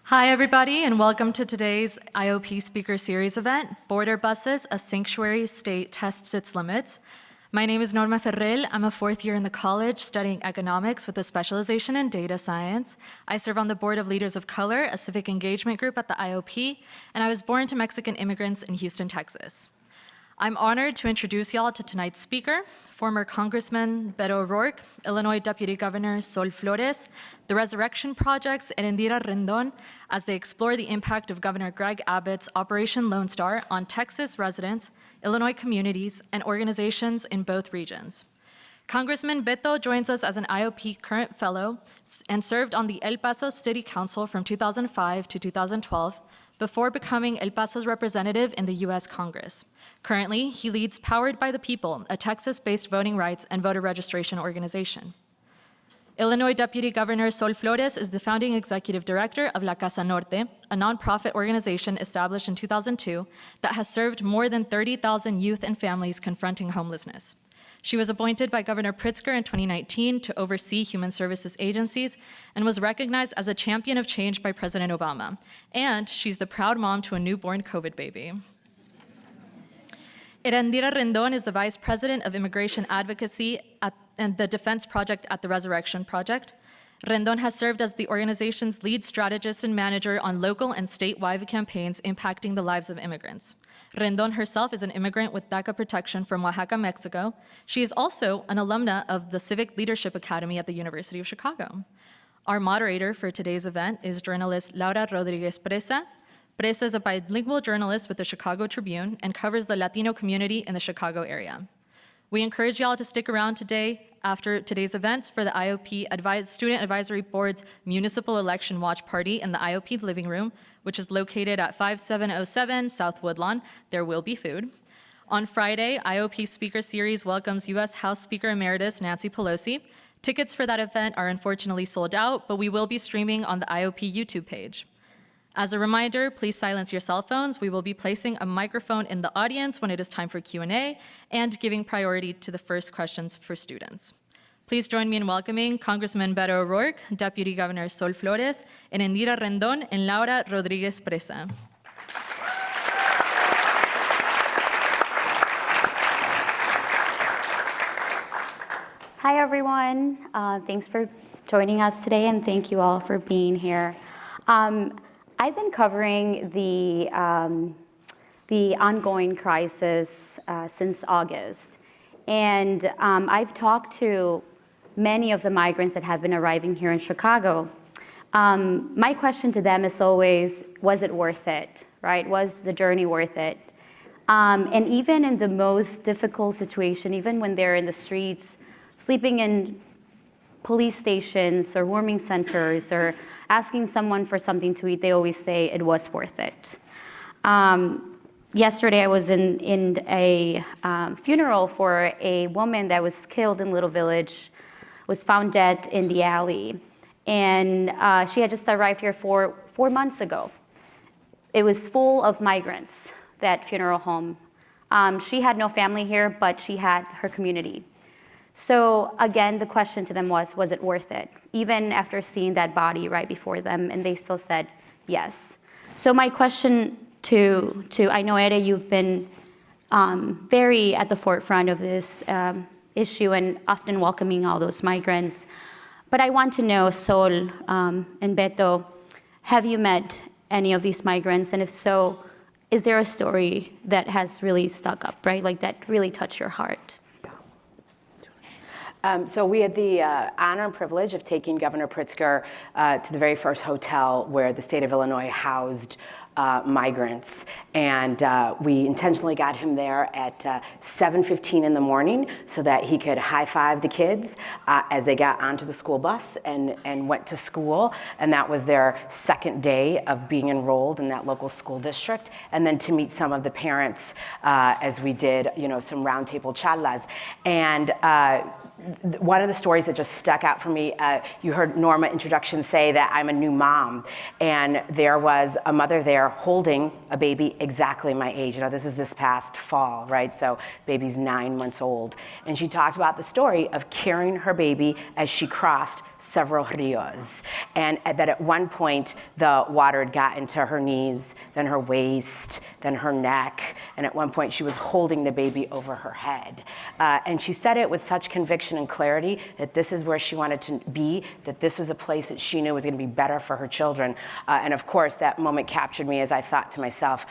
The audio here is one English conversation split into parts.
Hi, everybody, and welcome to today's IOP Speaker Series event, Border Buses, a Sanctuary State Tests Its Limits. My name is Norma Ferrell. I'm a fourth year in the college studying economics with a specialization in data science. I serve on the Board of Leaders of Color, a civic engagement group at the IOP, and I was born to Mexican immigrants in Houston, Texas. I'm honored to introduce y'all to tonight's speaker, former Congressman Beto, Illinois Deputy Governor Sol Flores, the Resurrection Project's Eréndira Rendón, as they explore the impact of Governor Greg Abbott's Operation Lone Star on Texas residents, Illinois communities, and organizations in both regions. Congressman Beto joins us as an IOP current fellow and served on the El Paso City Council from 2005 to 2012, before becoming El Paso's representative in the U.S. Congress. Currently, he leads Powered by the People, a Texas-based voting rights and voter registration organization. Illinois Deputy Governor Sol Flores is the founding executive director of La Casa Norte, a nonprofit organization established in 2002 that has served more than 30,000 youth and families confronting homelessness. She was appointed by Governor Pritzker in 2019 to oversee human services agencies and was recognized as a champion of change by President Obama. And she's the proud mom to a newborn COVID baby. Eréndira Rendón is the Vice President of Immigration Advocacy and the Defense Project at the Resurrection Project. Rendón has served as the organization's lead strategist and manager on local and statewide campaigns impacting the lives of immigrants. Rendón herself is an immigrant with DACA protection from Oaxaca, Mexico. She is also an alumna of the Civic Leadership Academy at the University of Chicago. Our moderator for today's event is journalist Laura Rodríguez Presa. Presa is a bilingual journalist with the Chicago Tribune and covers the Latino community in the Chicago area. We encourage y'all to stick around today after today's events for the IOP Student Advisory Board's Municipal Election Watch Party in the IOP Living Room, which is located at 5707 South Woodlawn. There will be food. On Friday, IOP Speaker Series welcomes U.S. House Speaker Emeritus Nancy Pelosi. Tickets for that event are unfortunately sold out, but we will be streaming on the IOP YouTube page. As a reminder, please silence your cell phones. We will be placing a microphone in the audience when it is time for Q&A and giving priority to the first questions for students. Please join me in welcoming Congressman Beto O'Rourke, Deputy Governor Sol Flores, Eréndira Rendón, and Laura Rodríguez Presa. Hi, everyone. Thanks for joining us today, and thank you all for being here. I've been covering the ongoing crisis since August, and I've talked to many of the migrants that have been arriving here in Chicago. My question to them is always, was it worth it, right? Was the journey worth it? And even in the most difficult situation, even when they're in the streets, sleeping in police stations or warming centers or asking someone for something to eat, they always say it was worth it. Yesterday I was in a funeral for a woman that was killed in Little Village, was found dead in the alley. And she had just arrived here 4 months ago. It was full of migrants, that funeral home. She had no family here, but she had her community. So again, the question to them was it worth it? Even after seeing that body right before them, and they still said yes. So my question to I know, Ere, you've been very at the forefront of this issue and often welcoming all those migrants. But I want to know, Sol and Beto, have you met any of these migrants? And if so, is there a story that has really stuck up, right? Like that really touched your heart? So we had the honor and privilege of taking Governor Pritzker to the very first hotel where the state of Illinois housed migrants. And we intentionally got him there at 7:15 in the morning so that he could high-five the kids as they got onto the school bus and went to school. And that was their second day of being enrolled in that local school district. And then to meet some of the parents as we did, some roundtable charlas. And one of the stories that just stuck out for me, you heard Norma introduction say that I'm a new mom, and there was a mother there holding a baby exactly my age. This is this past fall, right? So baby's 9 months old. And she talked about the story of carrying her baby as she crossed several rios. and that at one point the water had gotten to her knees, then her waist, then her neck, and at one point she was holding the baby over her head. And she said it with such conviction and clarity that this is where she wanted to be, that this was a place that she knew was going to be better for her children. And of course, that moment captured me as I thought to myself,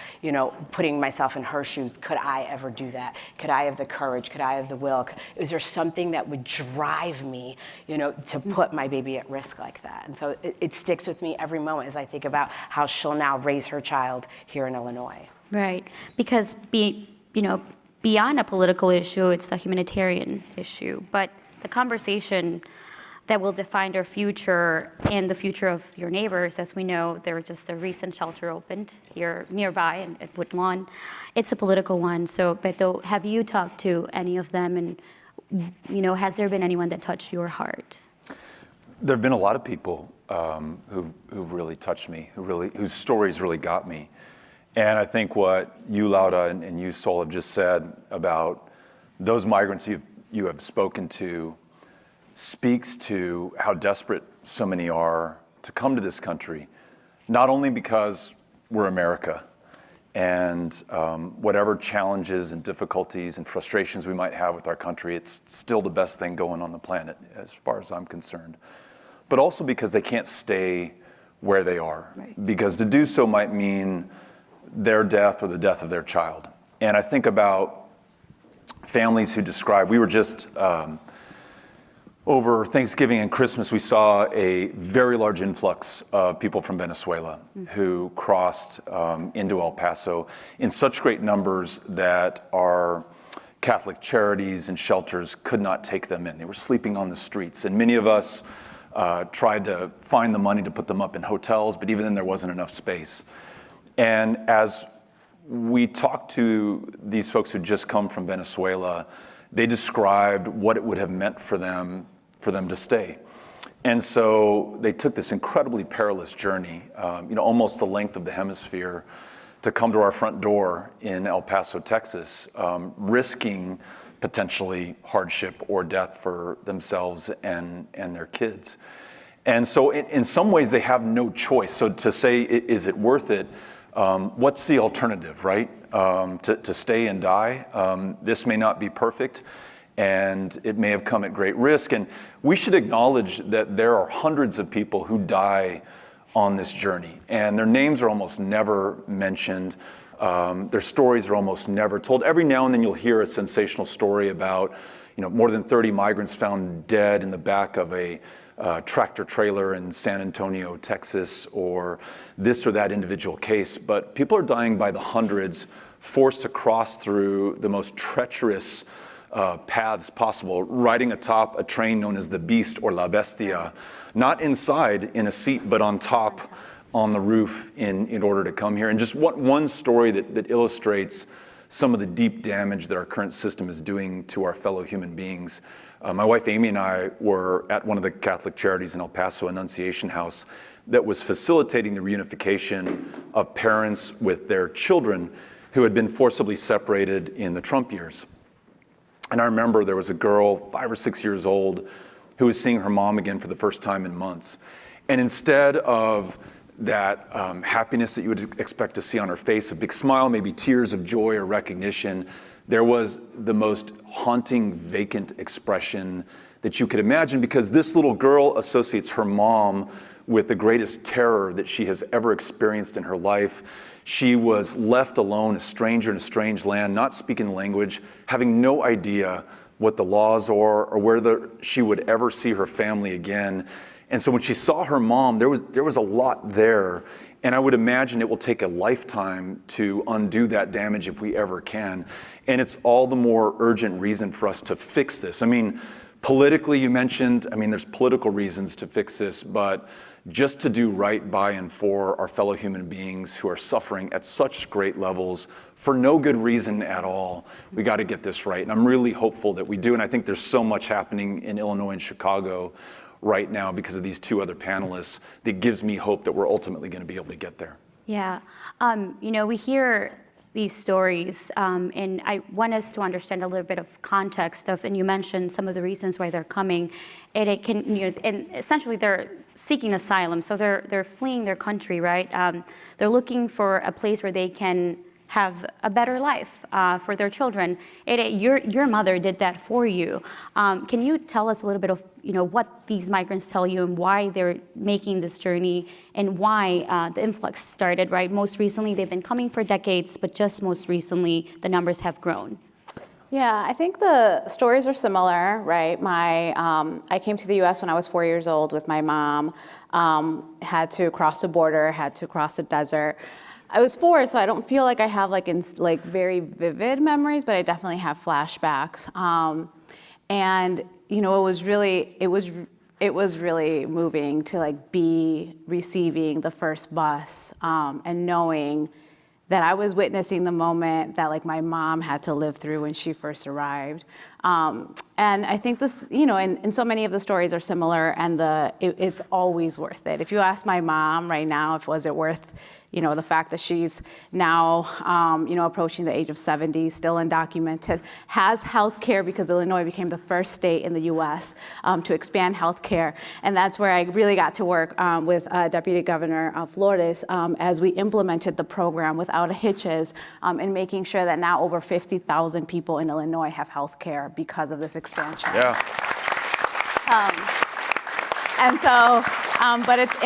putting myself in her shoes, could I ever do that? Could I have the courage? Could I have the will? Is there something that would drive me, to put my baby at risk like that? And so it sticks with me every moment as I think about how she'll now raise her child here in Illinois. Right, because beyond a political issue, it's a humanitarian issue. But the conversation that will define our future and the future of your neighbors, as we know, there was just a recent shelter opened here nearby at Woodlawn. It's a political one. So, Beto, have you talked to any of them, and has there been anyone that touched your heart? There have been a lot of people who've really touched me, whose stories really got me. And I think what you, Laura, and you, Sol, have just said about those migrants you have spoken to speaks to how desperate so many are to come to this country, not only because we're America and whatever challenges and difficulties and frustrations we might have with our country, it's still the best thing going on the planet as far as I'm concerned, but also because they can't stay where they are. Right. Because to do so might mean their death or the death of their child. And I think about families who describe, we were just, over Thanksgiving and Christmas, we saw a very large influx of people from Venezuela who crossed into El Paso in such great numbers that our Catholic charities and shelters could not take them in. They were sleeping on the streets, and many of us tried to find the money to put them up in hotels, but even then there wasn't enough space. And as we talked to these folks who just come from Venezuela, they described what it would have meant for them to stay. And so they took this incredibly perilous journey, almost the length of the hemisphere, to come to our front door in El Paso, Texas, risking potentially hardship or death for themselves and their kids. And so in some ways they have no choice. So to say, is it worth it? What's the alternative, right? To stay and die? This may not be perfect, and it may have come at great risk. And we should acknowledge that there are hundreds of people who die on this journey, and their names are almost never mentioned. Their stories are almost never told. Every now and then you'll hear a sensational story about, more than 30 migrants found dead in the back of a tractor trailer in San Antonio, Texas, or this or that individual case. But people are dying by the hundreds, forced to cross through the most treacherous paths possible, riding atop a train known as the Beast or La Bestia, not inside in a seat, but on top on the roof in order to come here. And just one story that illustrates some of the deep damage that our current system is doing to our fellow human beings. My wife Amy and I were at one of the Catholic charities in El Paso, Annunciation House, that was facilitating the reunification of parents with their children who had been forcibly separated in the Trump years. And I remember there was a girl, 5 or 6 years old, who was seeing her mom again for the first time in months. And instead of that happiness that you would expect to see on her face, a big smile, maybe tears of joy or recognition, there was the most haunting, vacant expression that you could imagine, because this little girl associates her mom with the greatest terror that she has ever experienced in her life. She was left alone, a stranger in a strange land, not speaking the language, having no idea what the laws are or whether she would ever see her family again. And so when she saw her mom, there was a lot there. And I would imagine it will take a lifetime to undo that damage if we ever can. And it's all the more urgent reason for us to fix this. I mean, politically, you mentioned, there's political reasons to fix this, but just to do right by and for our fellow human beings who are suffering at such great levels for no good reason at all, we got to get this right. And I'm really hopeful that we do. And I think there's so much happening in Illinois and Chicago right now because of these two other panelists that gives me hope that we're ultimately going to be able to get there. Yeah. We hear these stories, and I want us to understand a little bit of context of, and you mentioned some of the reasons why they're coming, and it can, and essentially they're seeking asylum, so they're fleeing their country, right? They're looking for a place where they can have a better life for their children. Your mother did that for you. Can you tell us a little bit of what these migrants tell you and why they're making this journey and why the influx started, right? Most recently, they've been coming for decades, but just most recently, the numbers have grown. Yeah, I think the stories are similar, right? I came to the U.S. when I was 4 years old with my mom, had to cross the border, had to cross the desert. I was 4, so I don't feel like I have very vivid memories, but I definitely have flashbacks. And it was really moving to be receiving the first bus and knowing that I was witnessing the moment that my mom had to live through when she first arrived. And I think this, and so many of the stories are similar, and it's always worth it. If you ask my mom right now, was it worth the fact that she's now, approaching the age of 70, still undocumented, has health care because Illinois became the first state in the U.S. To expand health care. And that's where I really got to work with Deputy Governor Flores as we implemented the program without hitches and making sure that now over 50,000 people in Illinois have health care because of this expansion. Yeah. And so,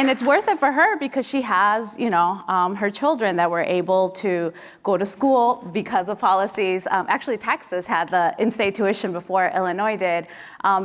it's worth it for her because she has, her children that were able to go to school because of policies. Actually, Texas had the in-state tuition before Illinois did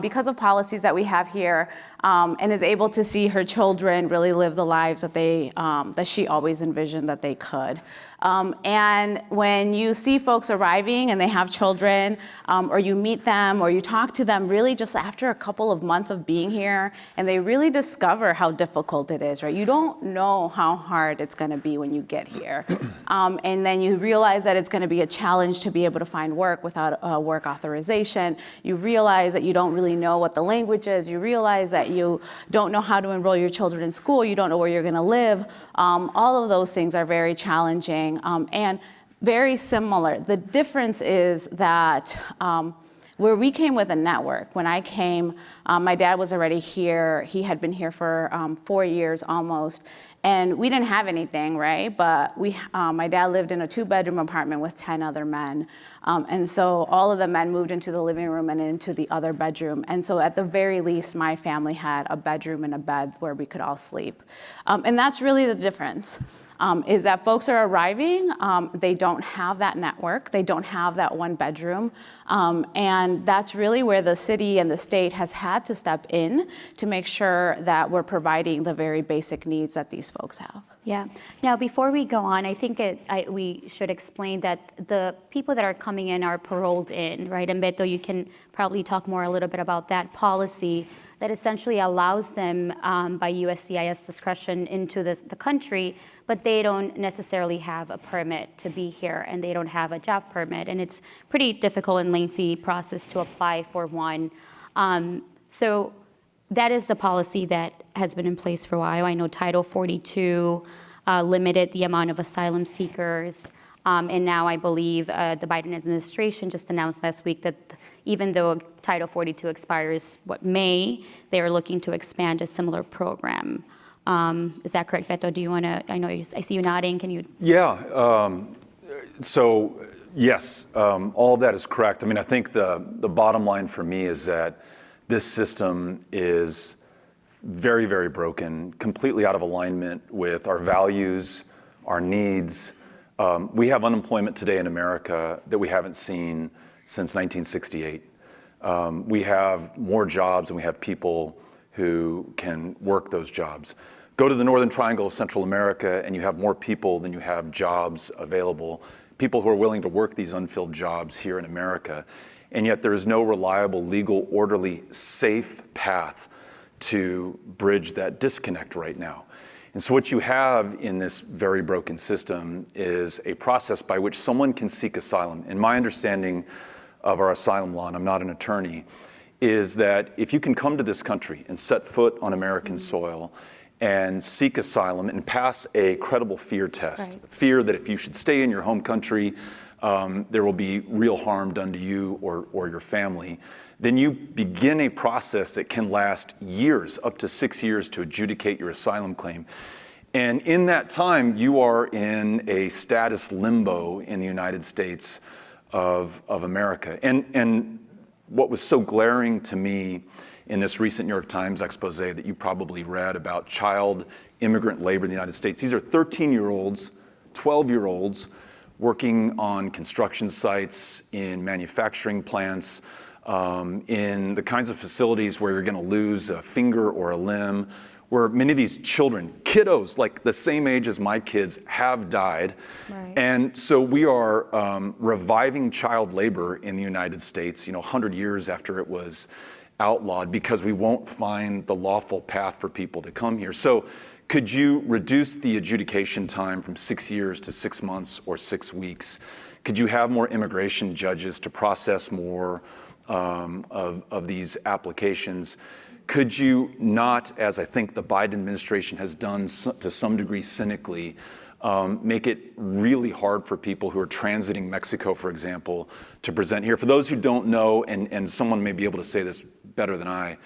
because of policies that we have here, and is able to see her children really live the lives that she always envisioned that they could. And when you see folks arriving and they have children, or you meet them or you talk to them really just after a couple of months of being here, and they really discover how difficult it is, right? You don't know how hard it's gonna be when you get here. And then you realize that it's gonna be a challenge to be able to find work without a work authorization. You realize that you don't really know what the language is. You realize that you don't know how to enroll your children in school. You don't know where you're gonna live. All of those things are very challenging. And very similar. The difference is that where we came with a network, when I came, my dad was already here. He had been here for 4 years almost. And we didn't have anything, right? But my dad lived in a 2-bedroom apartment with 10 other men. And so all of the men moved into the living room and into the other bedroom. And so at the very least, my family had a bedroom and a bed where we could all sleep. And that's really the difference. Is that folks are arriving, they don't have that network, they don't have that 1 bedroom, and that's really where the city and the state has had to step in to make sure that we're providing the very basic needs that these folks have. Yeah. Now, before we go on, I think we should explain that the people that are coming in are paroled in, right? And Beto, you can probably talk more a little bit about that policy that essentially allows them by USCIS discretion into the country, but they don't necessarily have a permit to be here and they don't have a job permit. And it's pretty difficult and lengthy process to apply for one. So that is the policy that has been in place for a while. I know Title 42 limited the amount of asylum seekers. And now I believe the Biden administration just announced last week that even though Title 42 expires, May, they are looking to expand a similar program. Is that correct, Beto? Do you want to, I see you nodding, can you? Yeah, so yes, all of that is correct. I mean, I think the bottom line for me is that this system is very, very broken, completely out of alignment with our values, our needs. We have unemployment today in America that we haven't seen since 1968. We have more jobs and we have people who can work those jobs. Go to the Northern Triangle of Central America and you have more people than you have jobs available, people who are willing to work these unfilled jobs here in America. And yet there is no reliable, legal, orderly, safe path to bridge that disconnect right now. And so what you have in this very broken system is a process by which someone can seek asylum. And my understanding of our asylum law, and I'm not an attorney, is that if you can come to this country and set foot on American soil and seek asylum and pass a credible fear test. Right. Fear that if you should stay in your home country, there will be real harm done to you or your family. Then you begin a process that can last years, up to 6 years, to adjudicate your asylum claim. And in that time, you are in a status limbo in the United States of America. And what was so glaring to me in this recent New York Times expose that you probably read about child immigrant labor in the United States, these are 13-year-olds, 12-year-olds working on construction sites, in manufacturing plants, in the kinds of facilities where you're going to lose a finger or a limb, where many of these children, kiddos like the same age as my kids, have died. Right. And so we are reviving child labor in the United States, 100 years after it was outlawed, because we won't find the lawful path for people to come here. So could you reduce the adjudication time from 6 years to 6 months or 6 weeks? Could you have more immigration judges to process more of these applications? Could you not, as I think the Biden administration has done to some degree cynically, make it really hard for people who are transiting Mexico, for example, to present here? For those who don't know, and someone may be able to say this better than I,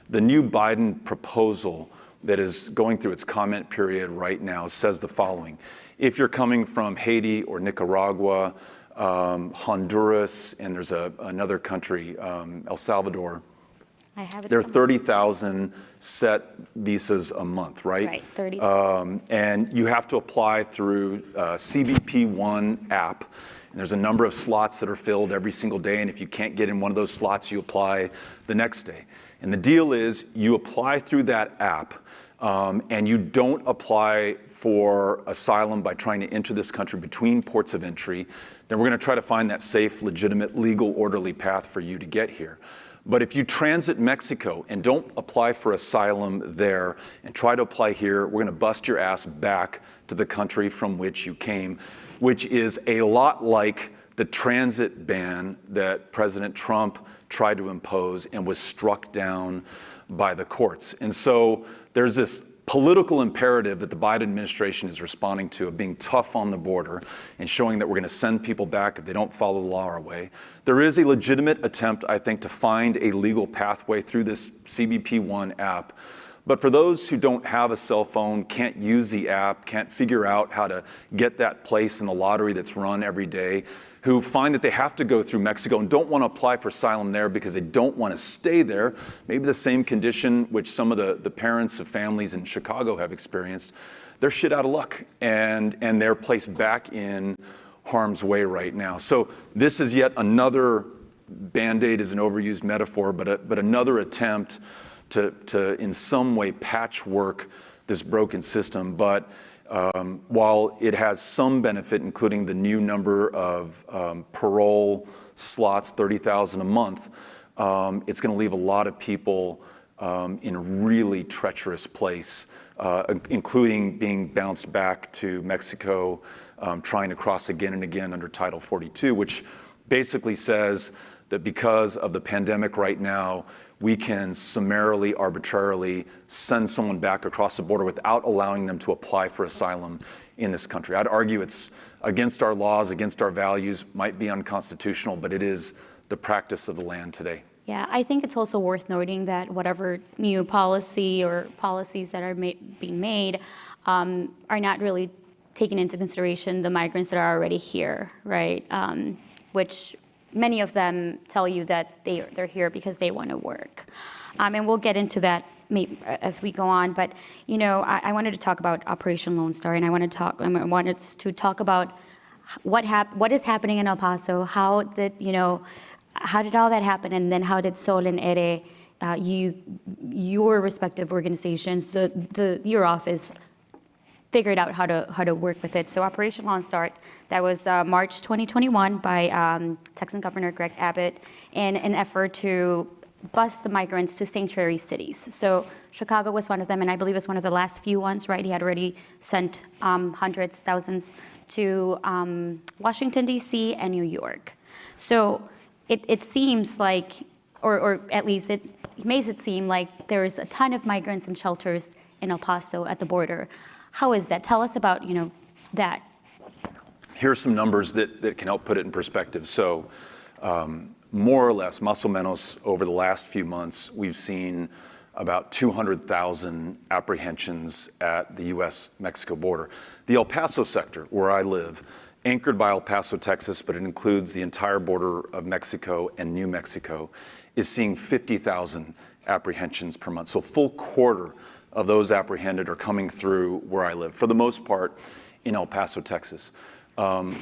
the new Biden proposal that is going through its comment period right now says the following. If you're coming from Haiti or Nicaragua, Honduras, and there's another country, El Salvador, I have it. there are 30,000 set visas a month, right? Right, 30,000. And you have to apply through CBP One app. And there's a number of slots that are filled every single day. And if you can't get in one of those slots, you apply the next day. And the deal is you apply through that app, and you don't apply for asylum by trying to enter this country between ports of entry. Then we're going to try to find that safe, legitimate, legal, orderly path for you to get here. But if you transit Mexico and don't apply for asylum there and try to apply here, we're going to bust your ass back to the country from which you came, which is a lot like the transit ban that President Trump tried to impose and was struck down by the courts. And so there's this political imperative that the Biden administration is responding to, of being tough on the border and showing that we're going to send people back if they don't follow the law our way. There is a legitimate attempt, I think, to find a legal pathway through this CBP One app. But for those who don't have a cell phone, can't use the app, can't figure out how to get that place in the lottery that's run every day, who find that they have to go through Mexico and don't want to apply for asylum there because they don't want to stay there, maybe the same condition which some of the parents of families in Chicago have experienced, they're shit out of luck, and they're placed back in harm's way right now. So this is yet another, Band-Aid is an overused metaphor, but another attempt to in some way patchwork this broken system. But while it has some benefit, including the new number of parole slots, 30,000 a month, it's going to leave a lot of people in a really treacherous place, including being bounced back to Mexico, trying to cross again and again under Title 42, which basically says that because of the pandemic right now, we can summarily, arbitrarily send someone back across the border without allowing them to apply for asylum in this country. I'd argue it's against our laws, against our values, might be unconstitutional, but it is the practice of the land today. Yeah, I think it's also worth noting that whatever new policy or policies that are being made are not really taking into consideration the migrants that are already here, right? Which many of them tell you that they're here because they want to work. And we'll get into that as we go on. But, you know, I wanted to talk about Operation Lone Star, and I wanted to talk about what is happening in El Paso, how did all that happen, and then how did Sol and Ere, your respective organizations, your office, figured out how to work with it. So Operation Lone Star, that was March 2021 by Texan Governor Greg Abbott in an effort to bus the migrants to sanctuary cities. So Chicago was one of them, and I believe it's one of the last few ones, right? He had already sent hundreds, thousands to Washington, D.C. and New York. So it seems like, or at least it makes it seem like there is a ton of migrants and shelters in El Paso at the border. How is that? Tell us about, that. Here's some numbers that can help put it in perspective. So more or less, más o menos, over the last few months, we've seen about 200,000 apprehensions at the U.S.-Mexico border. The El Paso sector, where I live, anchored by El Paso, Texas, but it includes the entire border of Mexico and New Mexico, is seeing 50,000 apprehensions per month. So a full quarter of those apprehended are coming through where I live, for the most part in El Paso, Texas.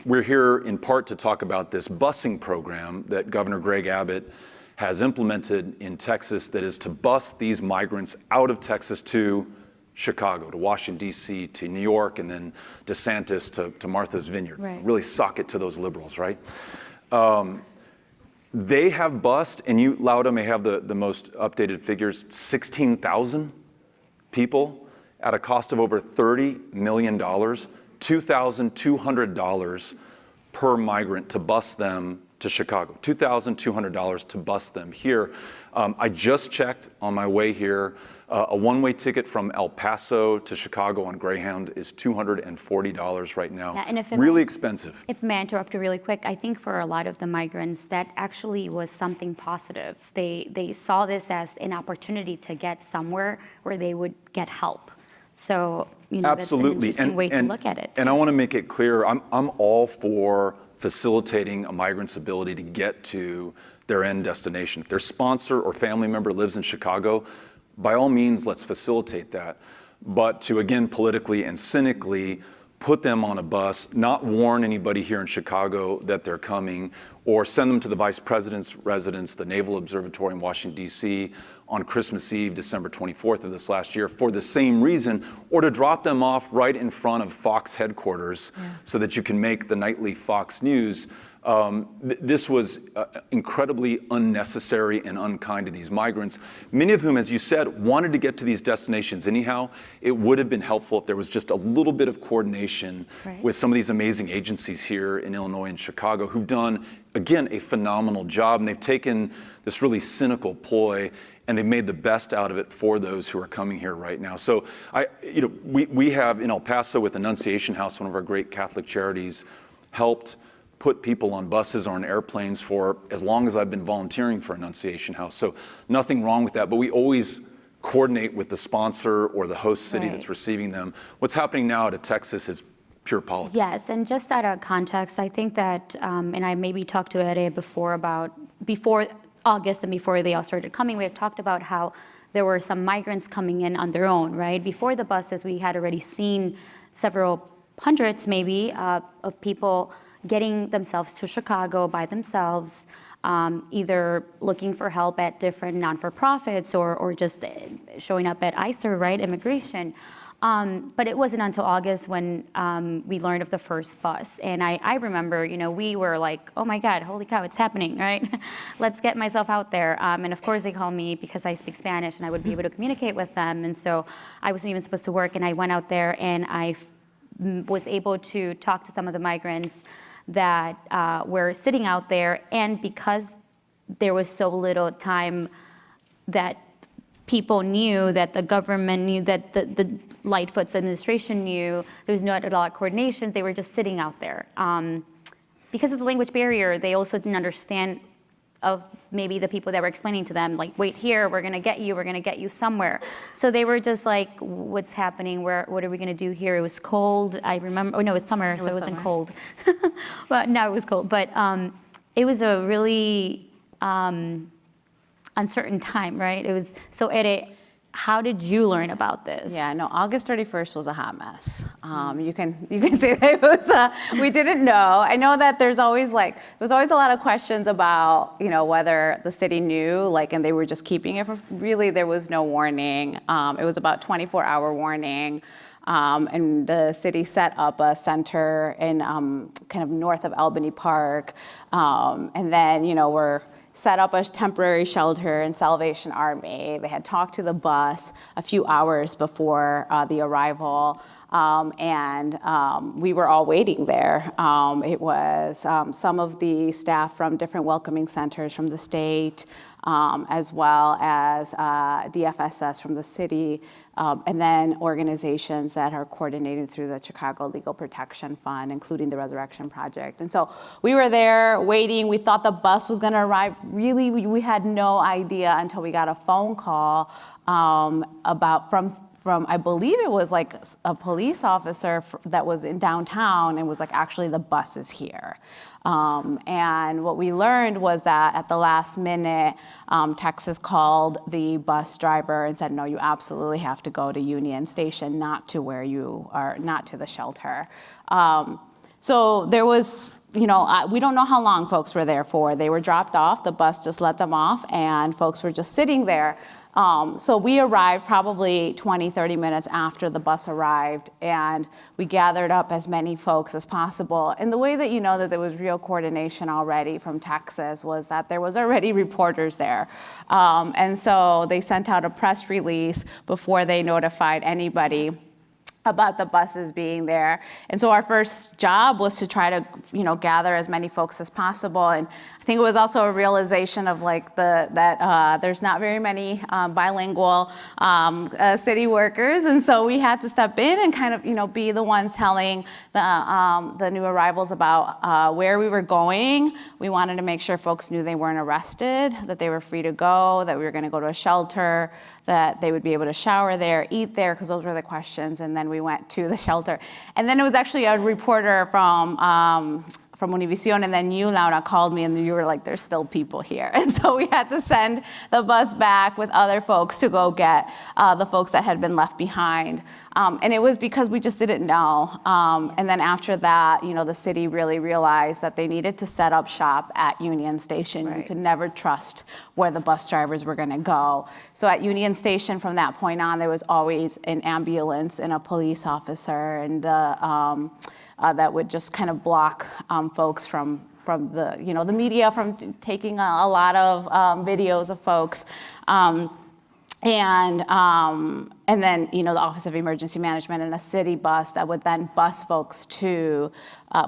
We're here in part to talk about this busing program that Governor Greg Abbott has implemented in Texas that is to bus these migrants out of Texas to Chicago, to Washington, D.C., to New York, and then DeSantis to Martha's Vineyard. Right. Really sock it to those liberals, right? They have bused, and you, Lauda, may have the most updated figures, 16,000 people at a cost of over $30 million, $2,200 per migrant to bus them to Chicago, $2,200 to bus them here. I just checked on my way here. A one-way ticket from El Paso to Chicago on Greyhound is $240 right now. Yeah, and if really expensive. If may I interrupt you really quick, I think for a lot of the migrants, that actually was something positive. They saw this as an opportunity to get somewhere where they would get help. So, that's an interesting way to look at it. And I want to make it clear, I'm all for facilitating a migrant's ability to get to their end destination. If their sponsor or family member lives in Chicago, by all means, let's facilitate that. But to, again, politically and cynically put them on a bus, not warn anybody here in Chicago that they're coming, or send them to the vice president's residence, the Naval Observatory in Washington, D.C., on Christmas Eve, December 24th of this last year, for the same reason, or to drop them off right in front of Fox headquarters so that you can make the nightly Fox News. This was incredibly unnecessary and unkind to these migrants, many of whom, as you said, wanted to get to these destinations anyhow. It would have been helpful if there was just a little bit of coordination with some of these amazing agencies here in Illinois and Chicago who've done, again, a phenomenal job. And they've taken this really cynical ploy and they've made the best out of it for those who are coming here right now. So we have in El Paso with Annunciation House, one of our great Catholic charities, helped put people on buses or on airplanes for as long as I've been volunteering for Annunciation House. So nothing wrong with that, but we always coordinate with the sponsor or the host city that's receiving them. What's happening now out of Texas is pure politics. Yes, and just out of context, I think that, and I maybe talked to Ere before August and before they all started coming, we had talked about how there were some migrants coming in on their own, right? Before the buses, we had already seen several hundreds maybe of people getting themselves to Chicago by themselves, either looking for help at different non-for-profits or just showing up at ICER, right, immigration. But it wasn't until August when we learned of the first bus. And I remember, we were like, oh my God, holy cow, it's happening, right? Let's get myself out there. And of course they called me because I speak Spanish and I would be able to communicate with them. And so I wasn't even supposed to work, and I went out there and I was able to talk to some of the migrants that were sitting out there. And because there was so little time that people knew, that the government knew, that the Lightfoot's administration knew, there was not a lot of coordination, they were just sitting out there. Because of the language barrier, they also didn't understand of maybe the people that were explaining to them, like, wait here, we're gonna get you somewhere. So they were just like, what's happening? What are we gonna do here? It was cold, I remember, oh no, it was summer, so it wasn't cold. But no, it was cold. But it was a really uncertain time, right? It was, so Ere, how did you learn about this? Yeah, no, August 31st was a hot mess. You can say that it was, we didn't know. I know that there's always a lot of questions about, whether the city knew, and they were just keeping it really, there was no warning. It was about 24-hour warning. And the city set up a center in kind of north of Albany Park. And then, we're set up a temporary shelter in Salvation Army. They had talked to the bus a few hours before the arrival. We were all waiting there. It was some of the staff from different welcoming centers from the state, as well as DFSS from the city, and then organizations that are coordinated through the Chicago Legal Protection Fund, including the Resurrection Project. And so we were there waiting. We thought the bus was going to arrive. Really, we had no idea until we got a phone call from I believe it was like a police officer that was in downtown and was like, actually the bus is here. And what we learned was that at the last minute, Texas called the bus driver and said, no, you absolutely have to go to Union Station, not to where you are, not to the shelter. So there was, we don't know how long folks were there for. They were dropped off, the bus just let them off, and folks were just sitting there. So we arrived probably 20, 30 minutes after the bus arrived, and we gathered up as many folks as possible. And the way that you know that there was real coordination already from Texas was that there was already reporters there. And so they sent out a press release before they notified anybody about the buses being there. And so our first job was to try to, gather as many folks as possible. And I think it was also a realization of like that there's not very many bilingual city workers. And so we had to step in and kind of, be the ones telling the new arrivals about where we were going. We wanted to make sure folks knew they weren't arrested, that they were free to go, that we were going to go to a shelter, that they would be able to shower there, eat there, because those were the questions. And then we went to the shelter. And then it was actually a reporter from Univision, and then you, Laura, called me, and you were like, there's still people here. And so we had to send the bus back with other folks to go get the folks that had been left behind. And it was because we just didn't know. And then after that, the city really realized that they needed to set up shop at Union Station. Right. You could never trust where the bus drivers were going to go. So at Union Station, from that point on, there was always an ambulance and a police officer, and that would just kind of block folks from the the media from taking a lot of videos of folks. And then, the Office of Emergency Management and a city bus that would then bus folks to,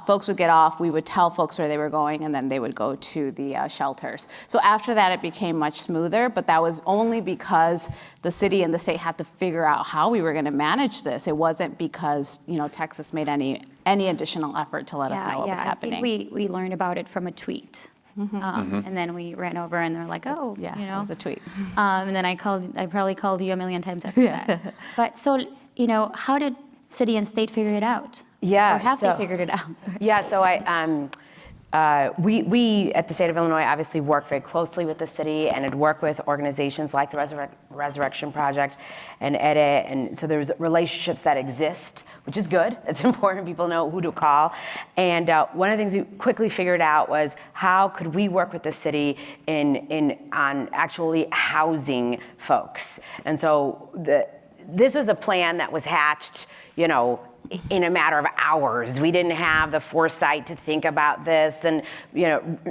folks would get off, we would tell folks where they were going, and then they would go to the shelters. So after that, it became much smoother, but that was only because the city and the state had to figure out how we were going to manage this. It wasn't because, Texas made any additional effort to let us know what was happening. I think we learned about it from a tweet. And then we ran over and they're like, oh, it was a tweet. And then I probably called you a million times after that. But so, how did city and state figure it out? Yeah. Or have they figured it out? Yeah, so we at the state of Illinois obviously work very closely with the city and had worked with organizations like the Resurrection Project and Edit. And so there's relationships that exist, which is good. It's important people know who to call. And one of the things we quickly figured out was how could we work with the city on actually housing folks. And so this was a plan that was hatched, in a matter of hours. We didn't have the foresight to think about this and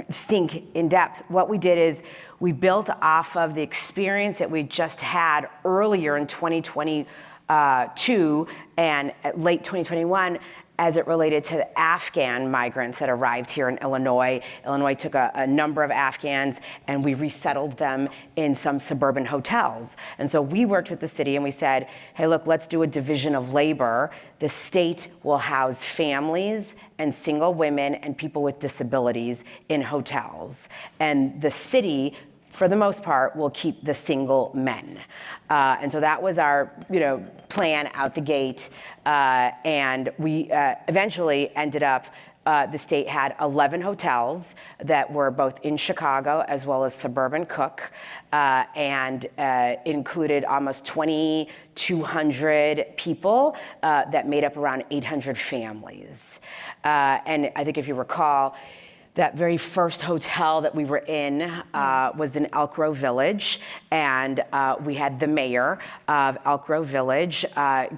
think in depth. What we did is we built off of the experience that we just had earlier in 2022 and late 2021 as it related to the Afghan migrants that arrived here in Illinois. Illinois took a number of Afghans and we resettled them in some suburban hotels. And so we worked with the city and we said, hey, look, let's do a division of labor. The state will house families and single women and people with disabilities in hotels. And the city, for the most part, will keep the single men. And so that was our, plan out the gate. And we eventually ended up, the state had 11 hotels that were both in Chicago as well as suburban Cook, and included almost 2,200 people that made up around 800 families. And I think if you recall, that very first hotel that we were in was in Elk Grove Village, and we had the mayor of Elk Grove Village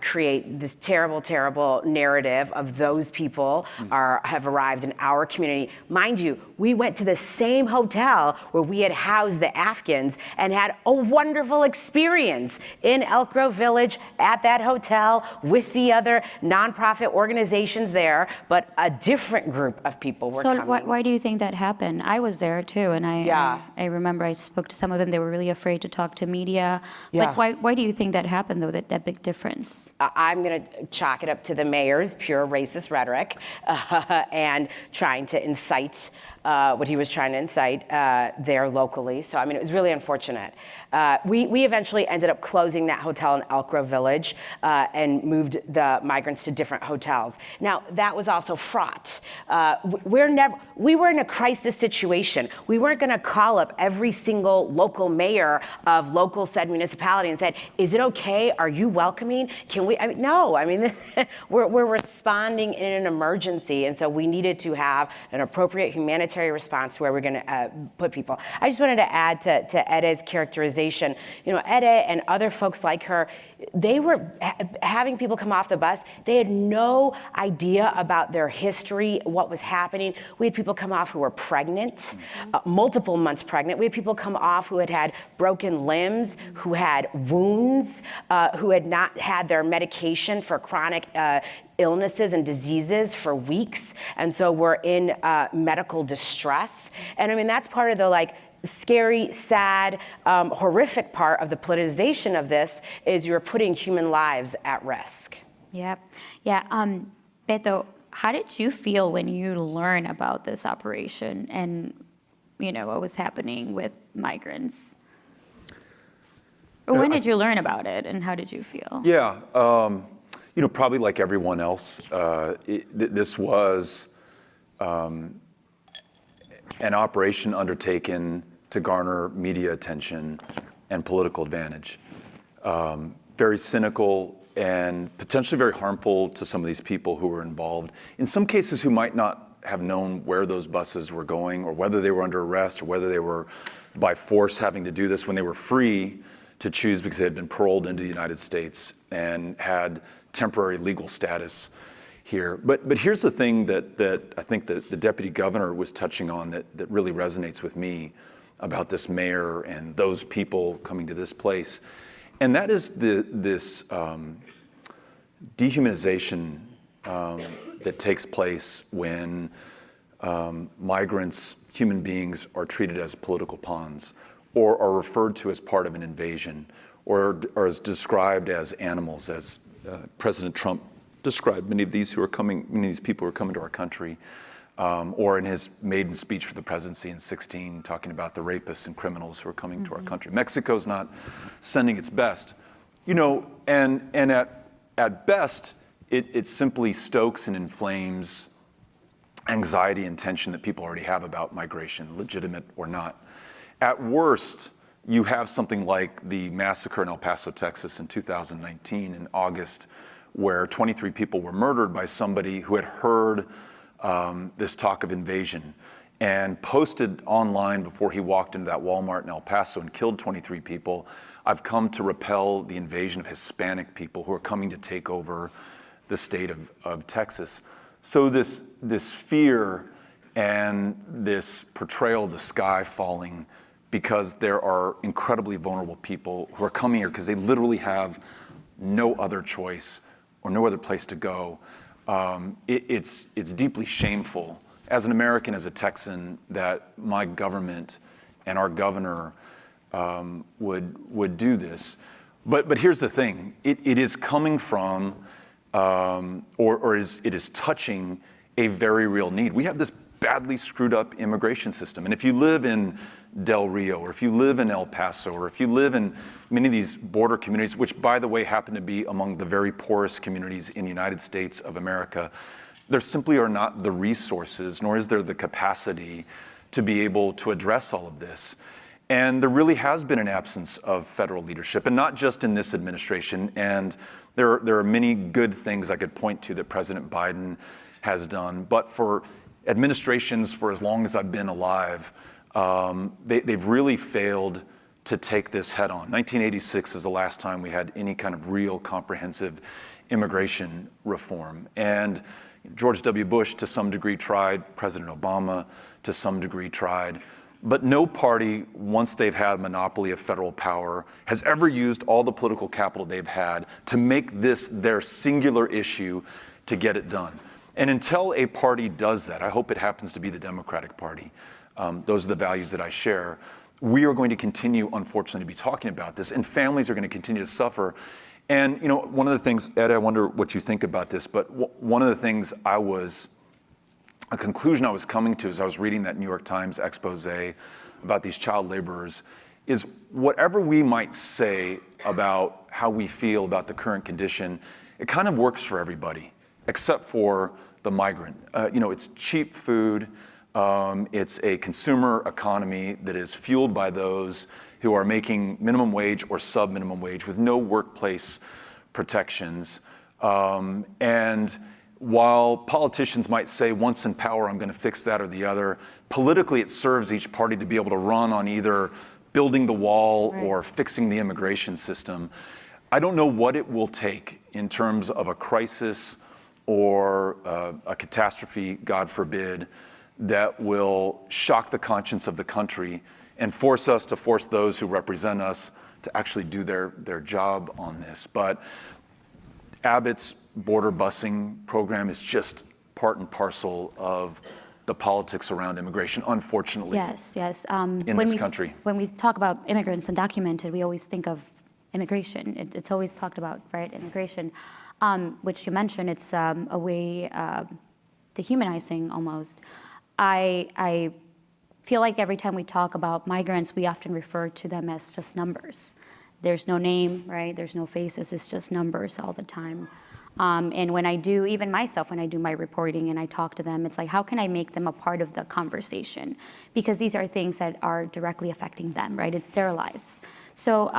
create this terrible, terrible narrative of those people have arrived in our community. Mind you, we went to the same hotel where we had housed the Afghans and had a wonderful experience in Elk Grove Village at that hotel with the other nonprofit organizations there, but a different group of people were coming. So why do you think that happened? I was there too, and I remember I spoke to some of them. They were really afraid to talk to media. Yeah. But why do you think that happened, though, that big difference? I'm going to chalk it up to the mayor's pure racist rhetoric and trying to incite what he was trying to incite there locally. So, I mean, it was really unfortunate. We eventually ended up closing that hotel in Elk Grove Village and moved the migrants to different hotels. Now, that was also fraught. We were in a crisis situation. We weren't going to call up every single local mayor of local said municipality and said, is it okay? Are you welcoming? Can we? I mean, no. I mean, we're responding in an emergency, and so we needed to have an appropriate humanitarian response to where we're going to put people. I just wanted to add to Eda's characterization. You know, Eda and other folks like her, they were having people come off the bus. They had no idea about their history, what was happening. We had people come off who were pregnant, multiple months pregnant. We had people come off who had had broken limbs, who had wounds, who had not had their medication for chronic illnesses and diseases for weeks, and so we're in medical distress. And I mean, that's part of the scary, sad, horrific part of the politicization of this is you're putting human lives at risk. Yeah. Beto, how did you feel when you learned about this operation and, what was happening with migrants? Or when did you learn about it, and how did you feel? Yeah, probably like everyone else, this was an operation undertaken to garner media attention and political advantage. Very cynical and potentially very harmful to some of these people who were involved. In some cases, who might not have known where those buses were going, or whether they were under arrest, or whether they were by force having to do this when they were free to choose because they had been paroled into the United States and had temporary legal status here. But here's the thing that I think that the deputy governor was touching on that really resonates with me about this mayor and those people coming to this place. And that is this dehumanization that takes place when migrants, human beings, are treated as political pawns, or are referred to as part of an invasion, or are described as animals, as President Trump described many of these people who are coming to our country, or in his maiden speech for the presidency in 2016, talking about the rapists and criminals who are coming to our country. Mexico's not sending its best, and at best, it simply stokes and inflames anxiety and tension that people already have about migration, legitimate or not. At worst, you have something like the massacre in El Paso, Texas in 2019 in August, where 23 people were murdered by somebody who had heard this talk of invasion and posted online before he walked into that Walmart in El Paso and killed 23 people. I've come to repel the invasion of Hispanic people who are coming to take over the state of Texas. So this fear and this portrayal of the sky falling because there are incredibly vulnerable people who are coming here because they literally have no other choice or no other place to go. It's deeply shameful as an American, as a Texan, that my government and our governor would do this. But here's the thing: it is coming from, it is touching a very real need. We have this badly screwed up immigration system, and if you live in Del Rio, or if you live in El Paso, or if you live in many of these border communities, which, by the way, happen to be among the very poorest communities in the United States of America, there simply are not the resources, nor is there the capacity to be able to address all of this. And there really has been an absence of federal leadership, and not just in this administration. And there are many good things I could point to that President Biden has done, but for administrations for as long as I've been alive, they've really failed to take this head on. 1986 is the last time we had any kind of real comprehensive immigration reform. And George W. Bush to some degree tried, President Obama to some degree tried, but no party, once they've had a monopoly of federal power, has ever used all the political capital they've had to make this their singular issue to get it done. And until a party does that, I hope it happens to be the Democratic Party, those are the values that I share, we are going to continue, unfortunately, to be talking about this, and families are going to continue to suffer. And one of the things, Ed, I wonder what you think about this, but one of the things a conclusion I was coming to as I was reading that New York Times expose about these child laborers is whatever we might say about how we feel about the current condition, it kind of works for everybody, except for the migrant. It's cheap food. It's a consumer economy that is fueled by those who are making minimum wage or sub-minimum wage with no workplace protections. And while politicians might say, once in power, I'm going to fix that or the other, politically it serves each party to be able to run on either building the wall or fixing the immigration system. I don't know what it will take in terms of a crisis or a catastrophe, God forbid, that will shock the conscience of the country and force us to force those who represent us to actually do their job on this. But Abbott's border busing program is just part and parcel of the politics around immigration, unfortunately. Yes. In this country. When we talk about immigrants undocumented, we always think of immigration. It's always talked about, right? Immigration, which you mentioned, it's a way dehumanizing almost. I feel like every time we talk about migrants, we often refer to them as just numbers. There's no name, right? There's no faces. It's just numbers all the time. And when I do, even myself, when I do my reporting and I talk to them, it's like, how can I make them a part of the conversation? Because these are things that are directly affecting them, right? It's their lives. So,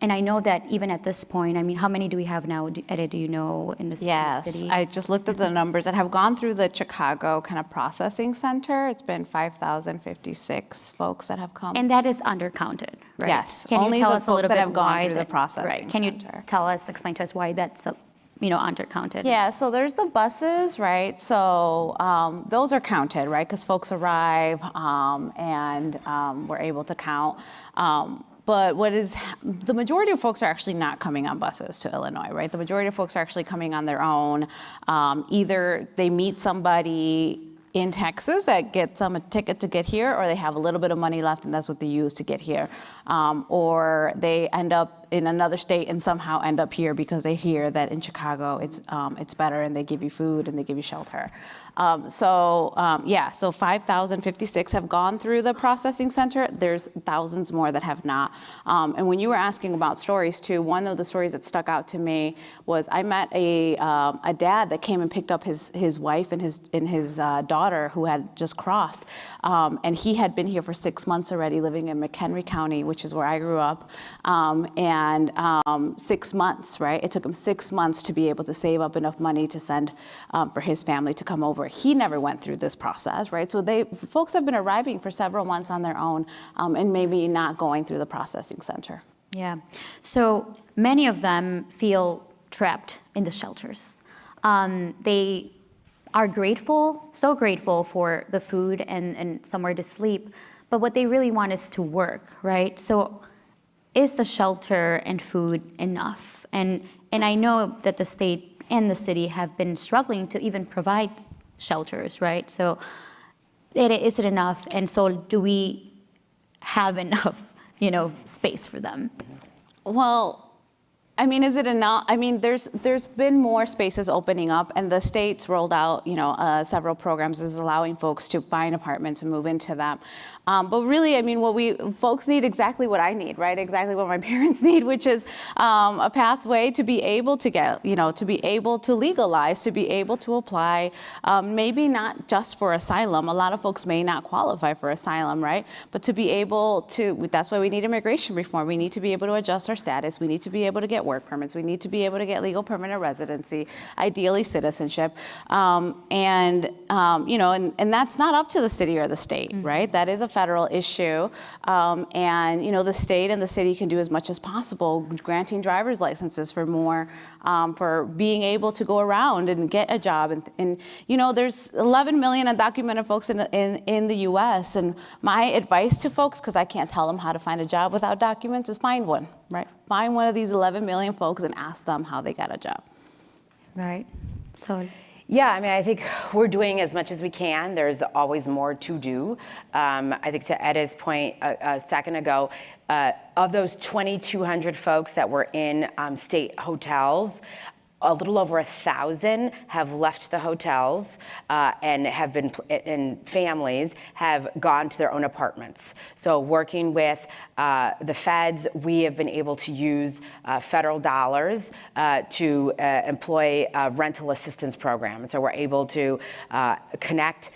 and I know that even at this point, I mean, how many do we have now, Etta, do you know, in the city? Yes, I just looked at the numbers that have gone through the Chicago kind of processing center. It's been 5,056 folks that have come. And that is undercounted, right? Yes, Can only you tell the us a little folks that bit have gone why through the processing right? Can you center. explain to us why that's undercounted? Yeah, so there's the buses, right? So those are counted, right? Because folks arrive and we're able to count. But the majority of folks are actually not coming on buses to Illinois, right? The majority of folks are actually coming on their own. Either they meet somebody in Texas that gets them a ticket to get here, or they have a little bit of money left and that's what they use to get here. Or they end up in another state and somehow end up here because they hear that in Chicago it's better and they give you food and they give you shelter. So 5,056 have gone through the processing center. There's thousands more that have not. And when you were asking about stories too, one of the stories that stuck out to me was I met a dad that came and picked up his wife and his daughter who had just crossed. And he had been here for 6 months already, living in McHenry County, which is where I grew up. 6 months, right? It took him 6 months to be able to save up enough money to send for his family to come over. He never went through this process, right? So folks have been arriving for several months on their own and maybe not going through the processing center. Yeah. So many of them feel trapped in the shelters. They are grateful, so grateful for the food and somewhere to sleep, but what they really want is to work, right? So is the shelter and food enough? And I know that the state and the city have been struggling to even provide shelters, right? So is it enough? And so do we have enough, space for them? Well, I mean, is it enough? I mean, there's been more spaces opening up, and the state's rolled out, several programs is allowing folks to find apartments and move into them. But really, I mean, folks need exactly what I need, right? Exactly what my parents need, which is a pathway to be able to get, to be able to legalize, to be able to apply, maybe not just for asylum. A lot of folks may not qualify for asylum, right? But to be able to, that's why we need immigration reform. We need to be able to adjust our status. We need to be able to get work permits. We need to be able to get legal permanent residency, ideally citizenship. And that's not up to the city or the state, right? That is a federal issue. And, the state and the city can do as much as possible, granting driver's licenses for more, for being able to go around and get a job. And there's 11 million undocumented folks in the U.S. And my advice to folks, because I can't tell them how to find a job without documents, is find one, right? Find one of these 11 million folks and ask them how they got a job. Right. So. Yeah, I mean, I think we're doing as much as we can. There's always more to do. I think to Eda's point a second ago, of those 2,200 folks that were in state hotels, a little over 1,000 have left the hotels and have been, and families have gone to their own apartments. So working with the feds, we have been able to use federal dollars to employ a rental assistance program. And so we're able to connect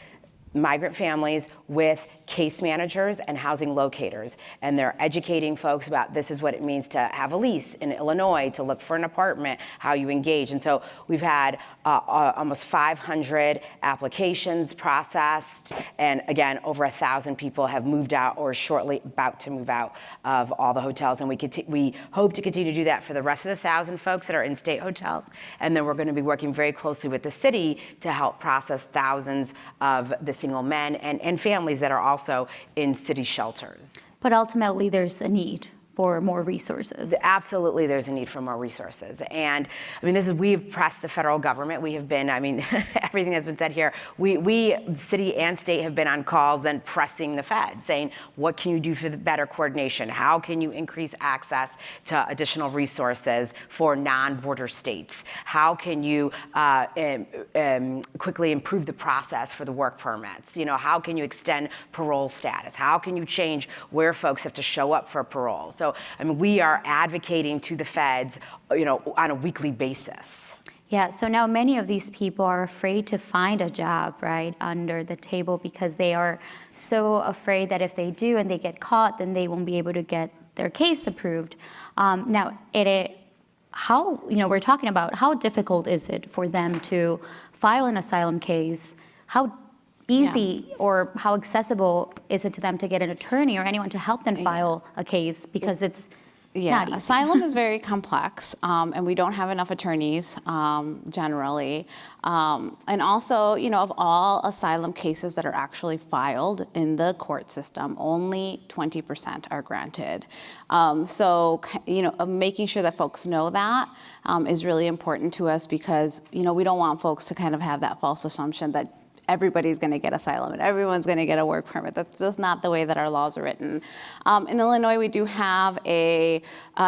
migrant families with case managers and housing locators. And they're educating folks about this is what it means to have a lease in Illinois, to look for an apartment, how you engage. And so we've had almost 500 applications processed. And again, over 1,000 people have moved out or shortly about to move out of all the hotels. And we hope to continue to do that for the rest of the 1,000 folks that are in state hotels. And then we're going to be working very closely with the city to help process thousands of the single men and families that are also in city shelters. But ultimately, there's a need for more resources. Absolutely, there's a need for more resources. And I mean, we've pressed the federal government. We have been, everything that's been said here, we, city and state, have been on calls and pressing the feds, saying, what can you do for the better coordination? How can you increase access to additional resources for non-border states? How can you quickly improve the process for the work permits? How can you extend parole status? How can you change where folks have to show up for parole? So, we are advocating to the feds, on a weekly basis. Yeah, so now many of these people are afraid to find a job, right, under the table, because they are so afraid that if they do and they get caught, then they won't be able to get their case approved. Now, we're talking about how difficult is it for them to file an asylum case? How easy or how accessible is it to them to get an attorney or anyone to help them file a case, because it's not easy. Asylum is very complex, and we don't have enough attorneys generally. And also, of all asylum cases that are actually filed in the court system, only 20% are granted. So, making sure that folks know that is really important to us, because, we don't want folks to kind of have that false assumption that everybody's going to get asylum and everyone's going to get a work permit. That's just not the way that our laws are written. In Illinois, we do have a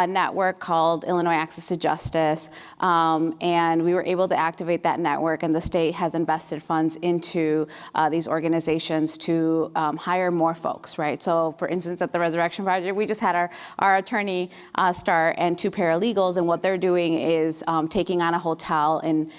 network called Illinois Access to Justice, and we were able to activate that network, and the state has invested funds into these organizations to hire more folks, right? So for instance, at the Resurrection Project, we just had our attorney start and 2 paralegals, and what they're doing is taking on a hotel, and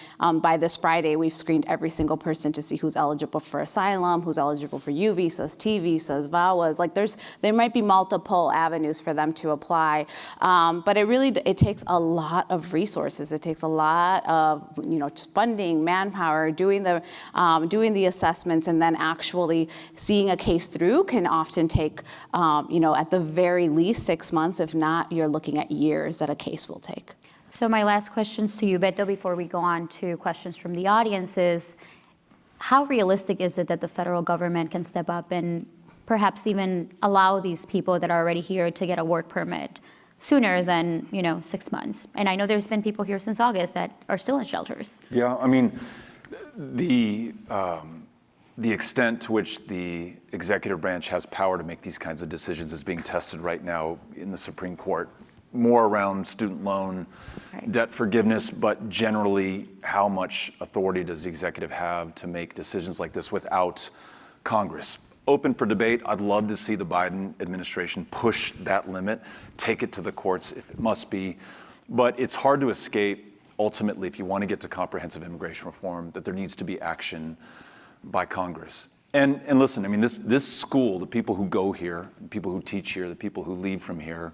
by this Friday, we've screened every single person to see who's eligible for asylum, who's eligible for U visas, T visas, VAWAs. Like there might be multiple avenues for them to apply, but it takes a lot of resources. It takes a lot of just funding, manpower, doing the assessments, and then actually seeing a case through can often take at the very least 6 months. If not, you're looking at years that a case will take. So my last questions to you, Beto, before we go on to questions from the audience is, how realistic is it that the federal government can step up and perhaps even allow these people that are already here to get a work permit sooner than 6 months? And I know there's been people here since August that are still in shelters. Yeah, the extent to which the executive branch has power to make these kinds of decisions is being tested right now in the Supreme Court, more around student loan debt forgiveness, but generally, how much authority does the executive have to make decisions like this without Congress? Open for debate. I'd love to see the Biden administration push that limit, take it to the courts if it must be, but it's hard to escape, ultimately, if you want to get to comprehensive immigration reform, that there needs to be action by Congress. And listen, this school, the people who go here, the people who teach here, the people who leave from here,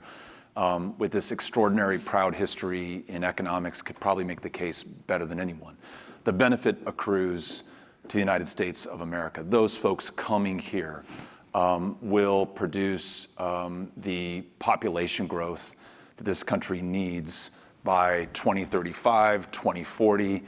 with this extraordinary, proud history in economics could probably make the case better than anyone. The benefit accrues to the United States of America. Those folks coming here will produce the population growth that this country needs by 2035, 2040.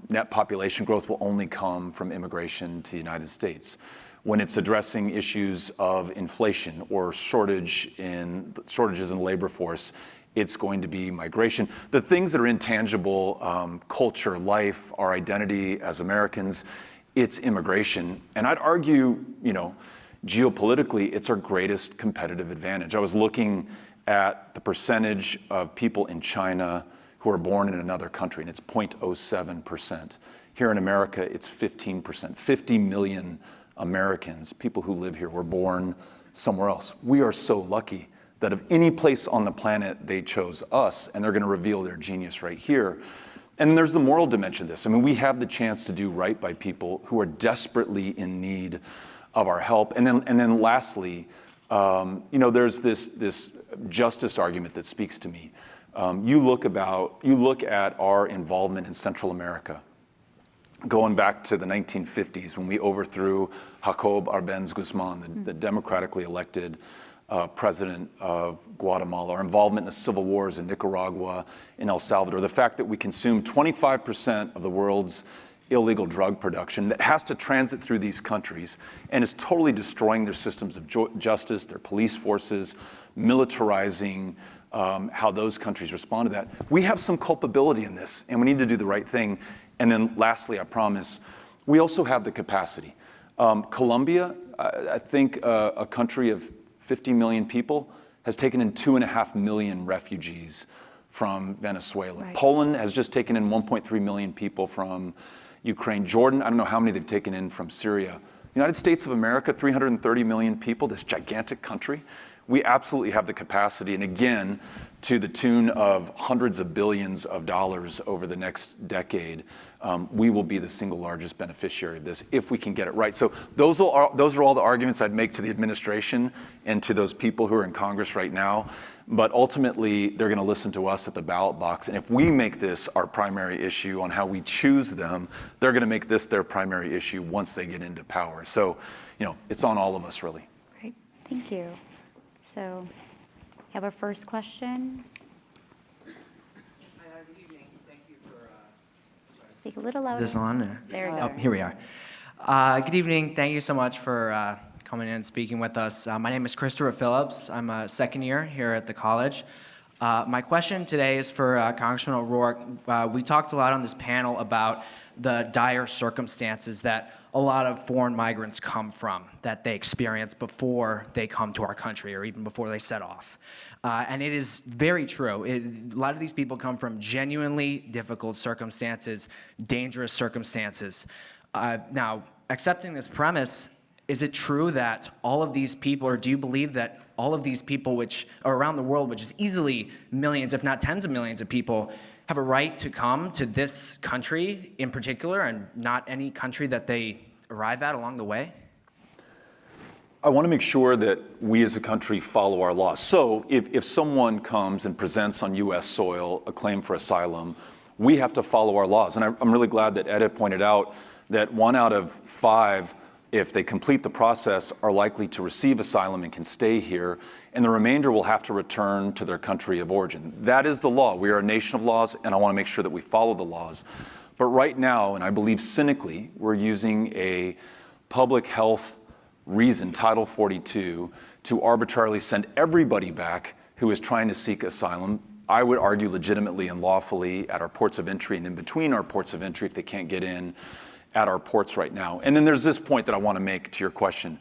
Net population growth will only come from immigration to the United States. When it's addressing issues of inflation or shortages in the labor force, it's going to be migration. The things that are intangible, culture, life, our identity as Americans, it's immigration. And I'd argue, geopolitically, it's our greatest competitive advantage. I was looking at the percentage of people in China who are born in another country, and it's 0.07%. Here in America, it's 15%. 50 million Americans, people who live here, were born somewhere else. We are so lucky that of any place on the planet, they chose us, and they're going to reveal their genius right here. And there's the moral dimension of this. I mean, we have the chance to do right by people who are desperately in need of our help. And then lastly, there's this justice argument that speaks to me. You look at our involvement in Central America, going back to the 1950s when we overthrew Jacob Arbenz Guzman, the democratically elected president of Guatemala, our involvement in the civil wars in Nicaragua, in El Salvador, the fact that we consume 25% of the world's illegal drug production that has to transit through these countries and is totally destroying their systems of justice, their police forces, militarizing how those countries respond to that. We have some culpability in this, and we need to do the right thing. And then lastly, I promise, we also have the capacity. Colombia, I think a country of 50 million people, has taken in 2.5 million refugees from Venezuela. Right. Poland has just taken in 1.3 million people from Ukraine. Jordan, I don't know how many they've taken in from Syria. The United States of America, 330 million people, this gigantic country. We absolutely have the capacity, and again, to the tune of hundreds of billions of dollars over the next decade, we will be the single largest beneficiary of this if we can get it right. So those are all the arguments I'd make to the administration and to those people who are in Congress right now. But ultimately, they're going to listen to us at the ballot box. And if we make this our primary issue on how we choose them, they're going to make this their primary issue once they get into power. So, it's on all of us, really. Great, thank you. So, we have our first question. Good evening. Thank you for. Speak a little louder. Is this on? There we go. go. Here we are. Good evening. Thank you so much for coming in and speaking with us. My name is Christopher Phillips. I'm a second year here at the college. My question today is for Congressman O'Rourke. We talked a lot on this panel about the dire circumstances that a lot of foreign migrants come from, that they experience before they come to our country or even before they set off. And it is very true. A lot of these people come from genuinely difficult circumstances, dangerous circumstances. Now, accepting this premise, is it true that all of these people, or do you believe that all of these people which are around the world, which is easily millions, if not tens of millions of people, have a right to come to this country in particular and not any country that they arrive at along the way? I want to make sure that we as a country follow our laws. So if someone comes and presents on U.S. soil a claim for asylum, we have to follow our laws. And I'm really glad that Ed pointed out that 1 out of 5, if they complete the process, are likely to receive asylum and can stay here, and the remainder will have to return to their country of origin. That is the law. We are a nation of laws, and I want to make sure that we follow the laws. But right now, and I believe cynically, we're using a public health reason, Title 42, to arbitrarily send everybody back who is trying to seek asylum. I would argue legitimately and lawfully at our ports of entry and in between our ports of entry if they can't get in at our ports right now. And then there's this point that I want to make to your question.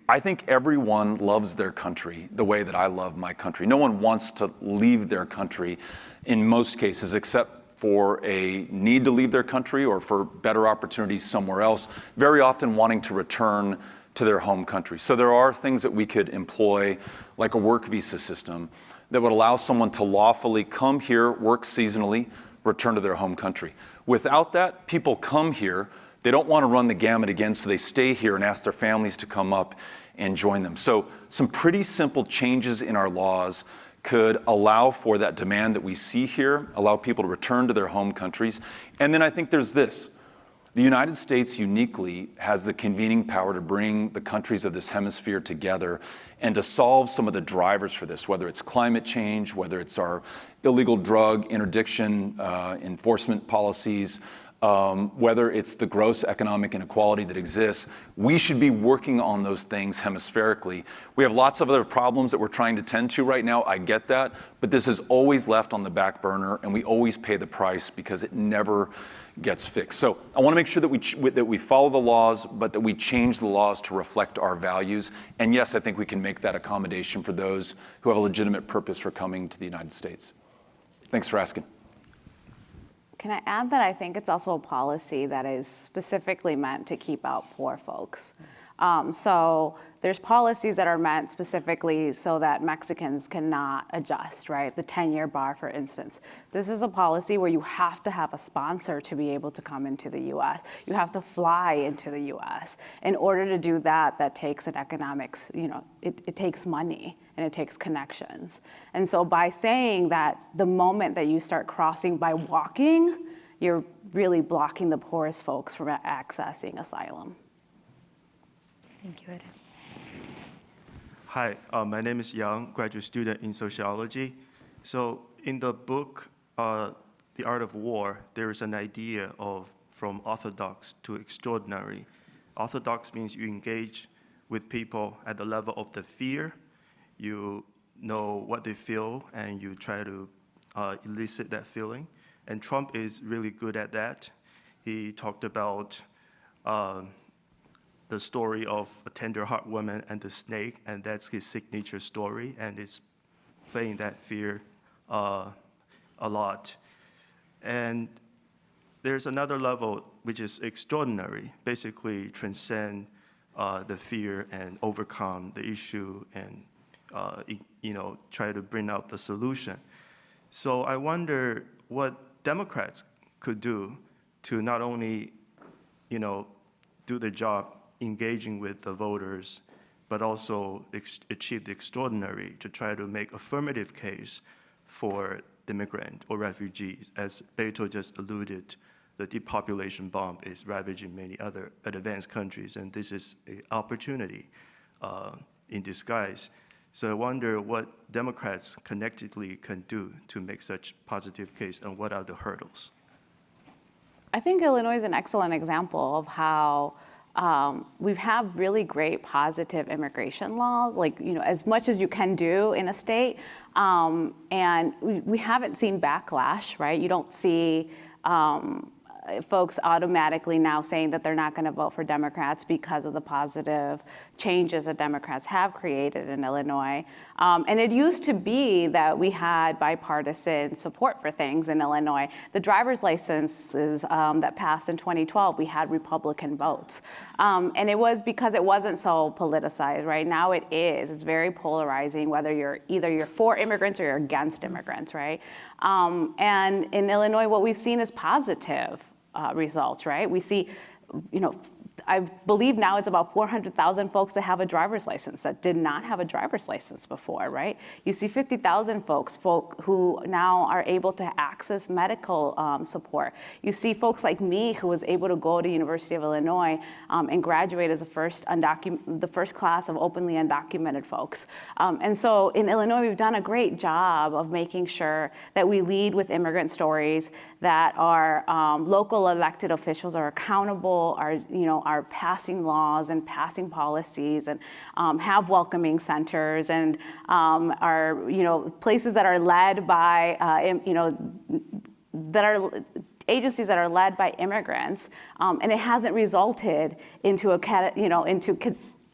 I think everyone loves their country the way that I love my country. No one wants to leave their country in most cases, except for a need to leave their country or for better opportunities somewhere else, very often wanting to return to their home country. So there are things that we could employ, like a work visa system, that would allow someone to lawfully come here, work seasonally, return to their home country. Without that, people come here, they don't want to run the gamut again, so they stay here and ask their families to come up and join them. So some pretty simple changes in our laws could allow for that demand that we see here, allow people to return to their home countries. And then I think there's this. The United States uniquely has the convening power to bring the countries of this hemisphere together and to solve some of the drivers for this, whether it's climate change, whether it's our illegal drug interdiction enforcement policies, whether it's the gross economic inequality that exists. We should be working on those things hemispherically. We have lots of other problems that we're trying to tend to right now. I get that, but this is always left on the back burner, and we always pay the price because it never gets fixed. So I want to make sure that we follow the laws, but that we change the laws to reflect our values. And yes, I think we can make that accommodation for those who have a legitimate purpose for coming to the United States. Thanks for asking. Can I add that I think it's also a policy that is specifically meant to keep out poor folks. So there's policies that are meant specifically so that Mexicans cannot adjust, right? The 10-year bar, for instance. This is a policy where you have to have a sponsor to be able to come into the U.S. You have to fly into the U.S. In order to do that, that takes an economics, it takes money and it takes connections. And so by saying that the moment that you start crossing by walking, you're really blocking the poorest folks from accessing asylum. Thank you, Ed. Hi, my name is Yang, graduate student in sociology. So in the book, The Art of War, there is an idea of from orthodox to extraordinary. Orthodox means you engage with people at the level of the fear. You know what they feel, and you try to elicit that feeling. And Trump is really good at that. He talked about the story of a tender-hearted woman and the snake, and that's his signature story, and it's playing that fear a lot. And there's another level which is extraordinary, basically transcend the fear and overcome the issue and try to bring out the solution. So I wonder what Democrats could do to not only do the job engaging with the voters, but also achieve the extraordinary to try to make affirmative case for the immigrant or refugees. As Beto just alluded, the depopulation bomb is ravaging many other advanced countries, and this is an opportunity in disguise. So I wonder what Democrats connectedly can do to make such positive case, and what are the hurdles? I think Illinois is an excellent example of how we have really great positive immigration laws, as much as you can do in a state. And we haven't seen backlash, right? You don't see folks automatically now saying that they're not going to vote for Democrats because of the positive changes that Democrats have created in Illinois. And it used to be that we had bipartisan support for things in Illinois. The driver's licenses that passed in 2012, we had Republican votes. And it was because it wasn't so politicized, right? Now it is. It's very polarizing, whether you're for immigrants or you're against immigrants, right? And in Illinois, what we've seen is positive results, right? We see, I believe now it's about 400,000 folks that have a driver's license that did not have a driver's license before, right? You see 50,000 folks who now are able to access medical support. You see folks like me who was able to go to University of Illinois and graduate as the first class of openly undocumented folks. And so in Illinois, we've done a great job of making sure that we lead with immigrant stories, that our local elected officials are accountable, are passing laws and passing policies, and have welcoming centers, and are places that are led by agencies that are led by immigrants, and it hasn't resulted into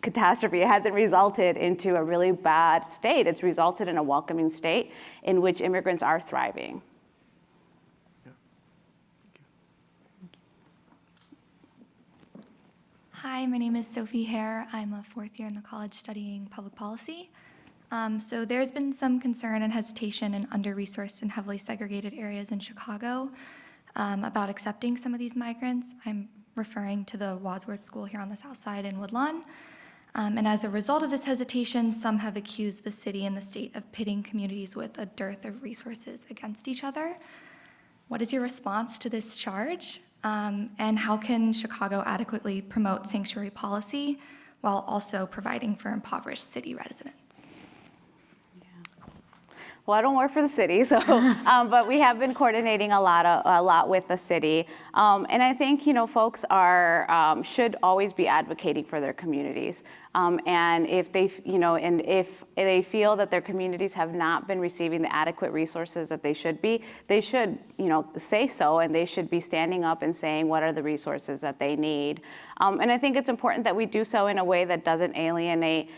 catastrophe. It hasn't resulted into a really bad state. It's resulted in a welcoming state in which immigrants are thriving. Hi, my name is Sophie Hare. I'm a fourth year in the college studying public policy. So there's been some concern and hesitation in under-resourced and heavily segregated areas in Chicago about accepting some of these migrants. I'm referring to the Wadsworth School here on the south side in Woodlawn. And as a result of this hesitation, some have accused the city and the state of pitting communities with a dearth of resources against each other. What is your response to this charge? And how can Chicago adequately promote sanctuary policy while also providing for impoverished city residents? Well, I don't work for the city, so but we have been coordinating a lot with the city, and I think folks should always be advocating for their communities, and if they if they feel that their communities have not been receiving the adequate resources that they should be, they should say so, and they should be standing up and saying what are the resources that they need, and I think it's important that we do so in a way that doesn't alienate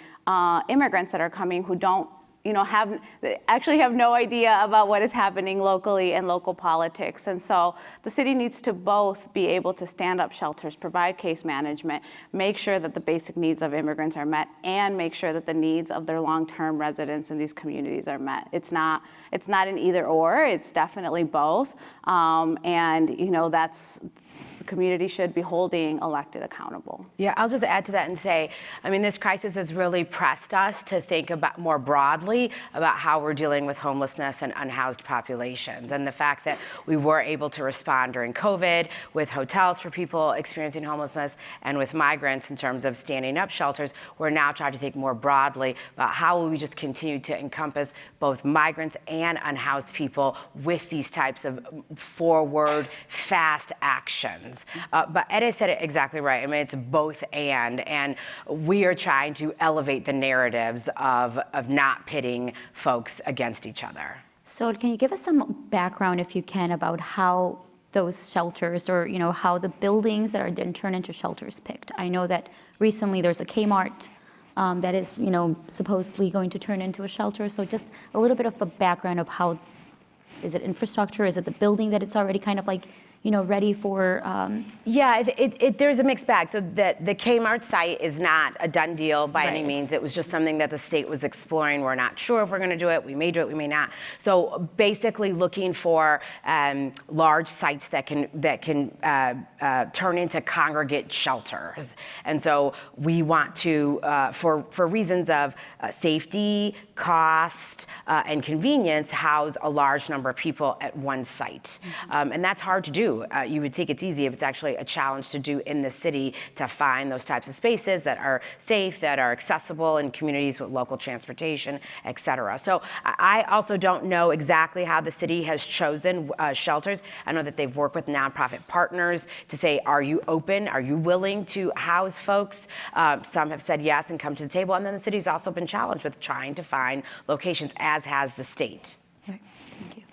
immigrants that are coming who don't actually have no idea about what is happening locally and local politics. And so the city needs to both be able to stand up shelters, provide case management, make sure that the basic needs of immigrants are met, and make sure that the needs of their long-term residents in these communities are met. It's not an either or, it's definitely both. The community should be holding elected accountable. Yeah, I'll just add to that and say, I mean, this crisis has really pressed us to think about more broadly about how we're dealing with homelessness and unhoused populations. And the fact that we were able to respond during COVID with hotels for people experiencing homelessness and with migrants in terms of standing up shelters, we're now trying to think more broadly about how will we just continue to encompass both migrants and unhoused people with these types of forward, fast actions. But Ede said it exactly right. I mean, it's both and we are trying to elevate the narratives of not pitting folks against each other. So can you give us some background, if you can, about how those shelters or, how the buildings that are then turned into shelters picked? I know that recently there's a Kmart that is, supposedly going to turn into a shelter. So just a little bit of a background of how, is it infrastructure? Is it the building that it's already kind of like, ready for? Yeah, there's a mixed bag. So the Kmart site is not a done deal by any means. It was just something that the state was exploring. We're not sure if we're going to do it. We may do it. We may not. So basically, looking for large sites that can turn into congregate shelters. And so we want to, for reasons of safety, cost, and convenience, house a large number of people at one site. And that's hard to do. You would think it's easy, but it's actually a challenge to do in the city to find those types of spaces that are safe, that are accessible in communities with local transportation, et cetera. So I also don't know exactly how the city has chosen shelters. I know that they've worked with nonprofit partners to say, are you open? Are you willing to house folks? Some have said yes and come to the table. And then the city's also been challenged with trying to find locations, as has the state. Right. Thank you.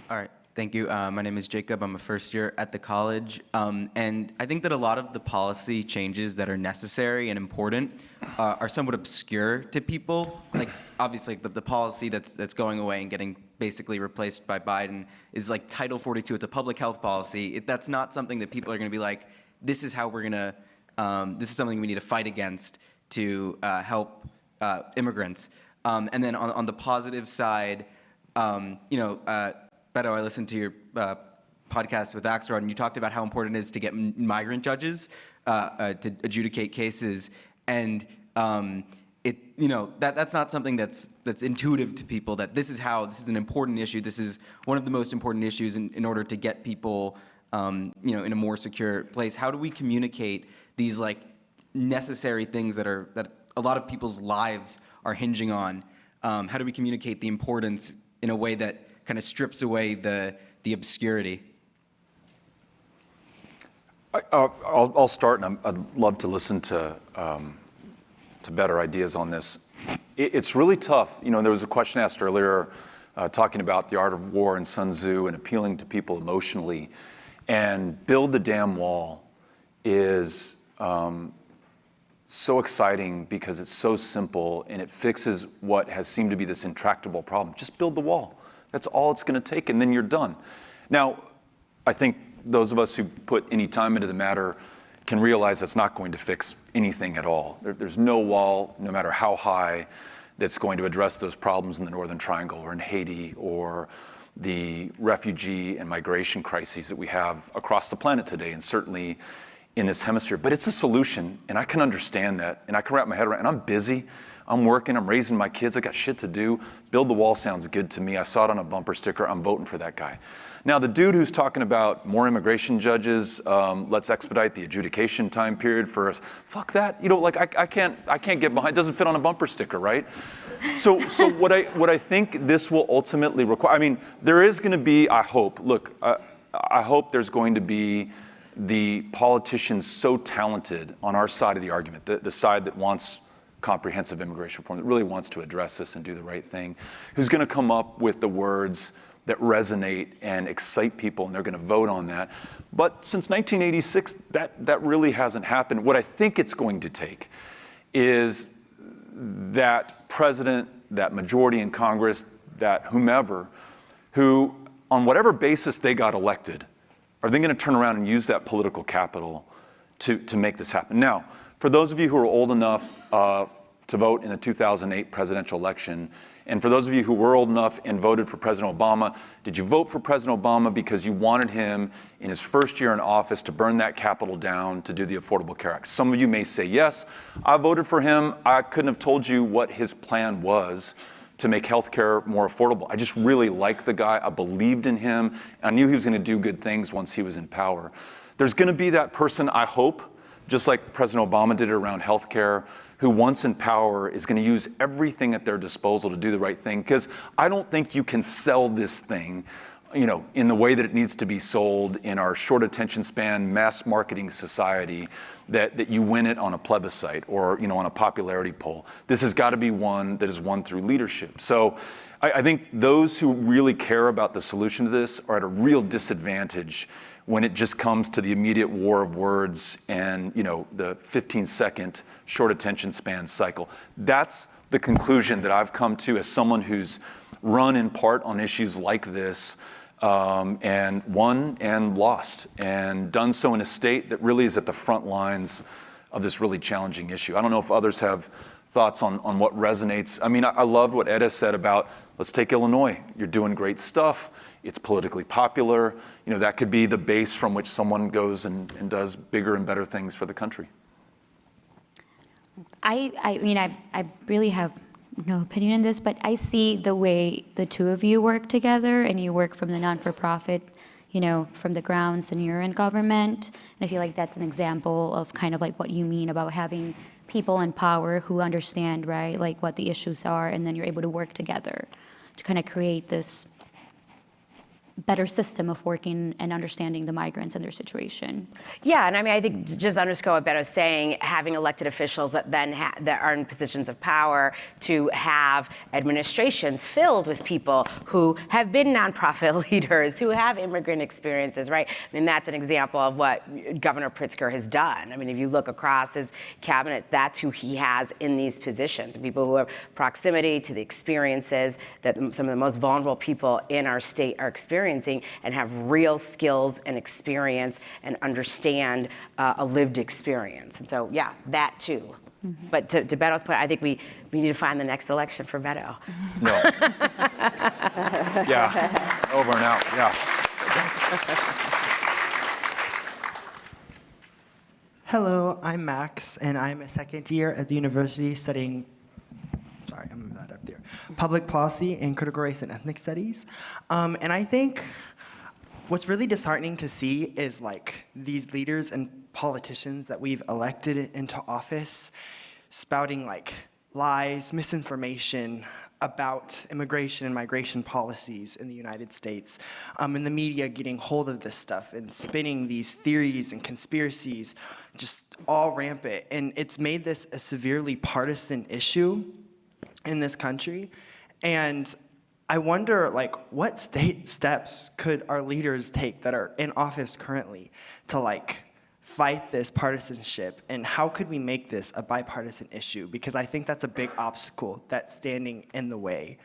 All right. Thank you. My name is Jacob. I'm a first year at the college. And I think that a lot of the policy changes that are necessary and important are somewhat obscure to people. Like, obviously, the policy that's going away and getting basically replaced by Biden is like Title 42. It's a public health policy. That's not something that people are going to be like, this is how we're going to, this is something we need to fight against to help immigrants. And then on the positive side, Beto, I listened to your podcast with Axelrod, and you talked about how important it is to get migrant judges to adjudicate cases, and that's not something that's intuitive to people. That this is an important issue. This is one of the most important issues in order to get people, in a more secure place. How do we communicate these like necessary things that a lot of people's lives are hinging on? How do we communicate the importance in a way that kind of strips away the obscurity? I'll start, and I'd love to listen to better ideas on this. It's really tough. There was a question asked earlier talking about the art of war and Sun Tzu and appealing to people emotionally. And Build the Damn Wall is so exciting because it's so simple and it fixes what has seemed to be this intractable problem. Just build the wall. That's all it's going to take, and then you're done. Now, I think those of us who put any time into the matter can realize that's not going to fix anything at all. There's no wall, no matter how high, that's going to address those problems in the Northern Triangle or in Haiti or the refugee and migration crises that we have across the planet today, and certainly in this hemisphere, but it's a solution, and I can understand that, and I can wrap my head around, and I'm busy, I'm working, I'm raising my kids, I got shit to do. Build the wall sounds good to me. I saw it on a bumper sticker, I'm voting for that guy. Now, the dude who's talking about more immigration judges, let's expedite the adjudication time period for us, fuck that. You know, like I can't get behind, it doesn't fit on a bumper sticker, right? So what I think this will ultimately require, I mean, there is gonna be, I hope, look, I hope there's going to be the politicians so talented on our side of the argument, the side that wants comprehensive immigration reform, that really wants to address this and do the right thing, who's going to come up with the words that resonate and excite people, and they're going to vote on that. But since 1986, that really hasn't happened. What I think it's going to take is that president, that majority in Congress, that whomever, who, on whatever basis they got elected, are they going to turn around and use that political capital to make this happen? Now, for those of you who are old enough to vote in the 2008 presidential election, and for those of you who were old enough and voted for President Obama, did you vote for President Obama because you wanted him in his first year in office to burn that Capitol down to do the Affordable Care Act? Some of you may say yes. I voted for him. I couldn't have told you what his plan was to make healthcare more affordable. I just really liked the guy. I believed in him. I knew he was going to do good things once he was in power. There's going to be that person, I hope, just like President Obama did around healthcare, who once in power is going to use everything at their disposal to do the right thing. Because I don't think you can sell this thing, you know, in the way that it needs to be sold in our short attention span, mass marketing society, that you win it on a plebiscite or, you know, on a popularity poll. This has got to be one that is won through leadership. So I think those who really care about the solution to this are at a real disadvantage when it just comes to the immediate war of words and, you know, the 15-second short attention span cycle. That's the conclusion that I've come to as someone who's run in part on issues like this, and won and lost, and done so in a state that really is at the front lines of this really challenging issue. I don't know if others have thoughts on what resonates. I mean, I loved what Ed has said about, let's take Illinois. You're doing great stuff. It's politically popular. You know, that could be the base from which someone goes and does bigger and better things for the country. I mean, I really have no opinion on this, but I see the way the two of you work together, and you work from the non-for-profit, you know, from the grounds, and you're in government. And I feel like that's an example of kind of like what you mean about having people in power who understand, right, like what the issues are, and then you're able to work together to kind of create this better system of working and understanding the migrants and their situation. Yeah, and I mean, I think to just underscore what Beto's saying, having elected officials that then that are in positions of power to have administrations filled with people who have been nonprofit leaders, who have immigrant experiences, right? I mean, that's an example of what Governor Pritzker has done. I mean, if you look across his cabinet, that's who he has in these positions, people who have proximity to the experiences that some of the most vulnerable people in our state are experiencing, and have real skills and experience and understand a lived experience. And so, yeah, that too. Mm-hmm. But to Beto's point, I think we need to find the next election for Beto. No. Yeah, over and out, yeah. Hello, I'm Max, and I'm a second year at the university studying public policy and critical race and ethnic studies. And I think what's really disheartening to see is like these leaders and politicians that we've elected into office spouting like lies, misinformation about immigration and migration policies in the United States, and the media getting hold of this stuff and spinning these theories and conspiracies just all rampant. And it's made this a severely partisan issue in this country. And I wonder, like, what steps could our leaders take that are in office currently to, like, fight this partisanship? And how could we make this a bipartisan issue? Because I think that's a big obstacle that's standing in the way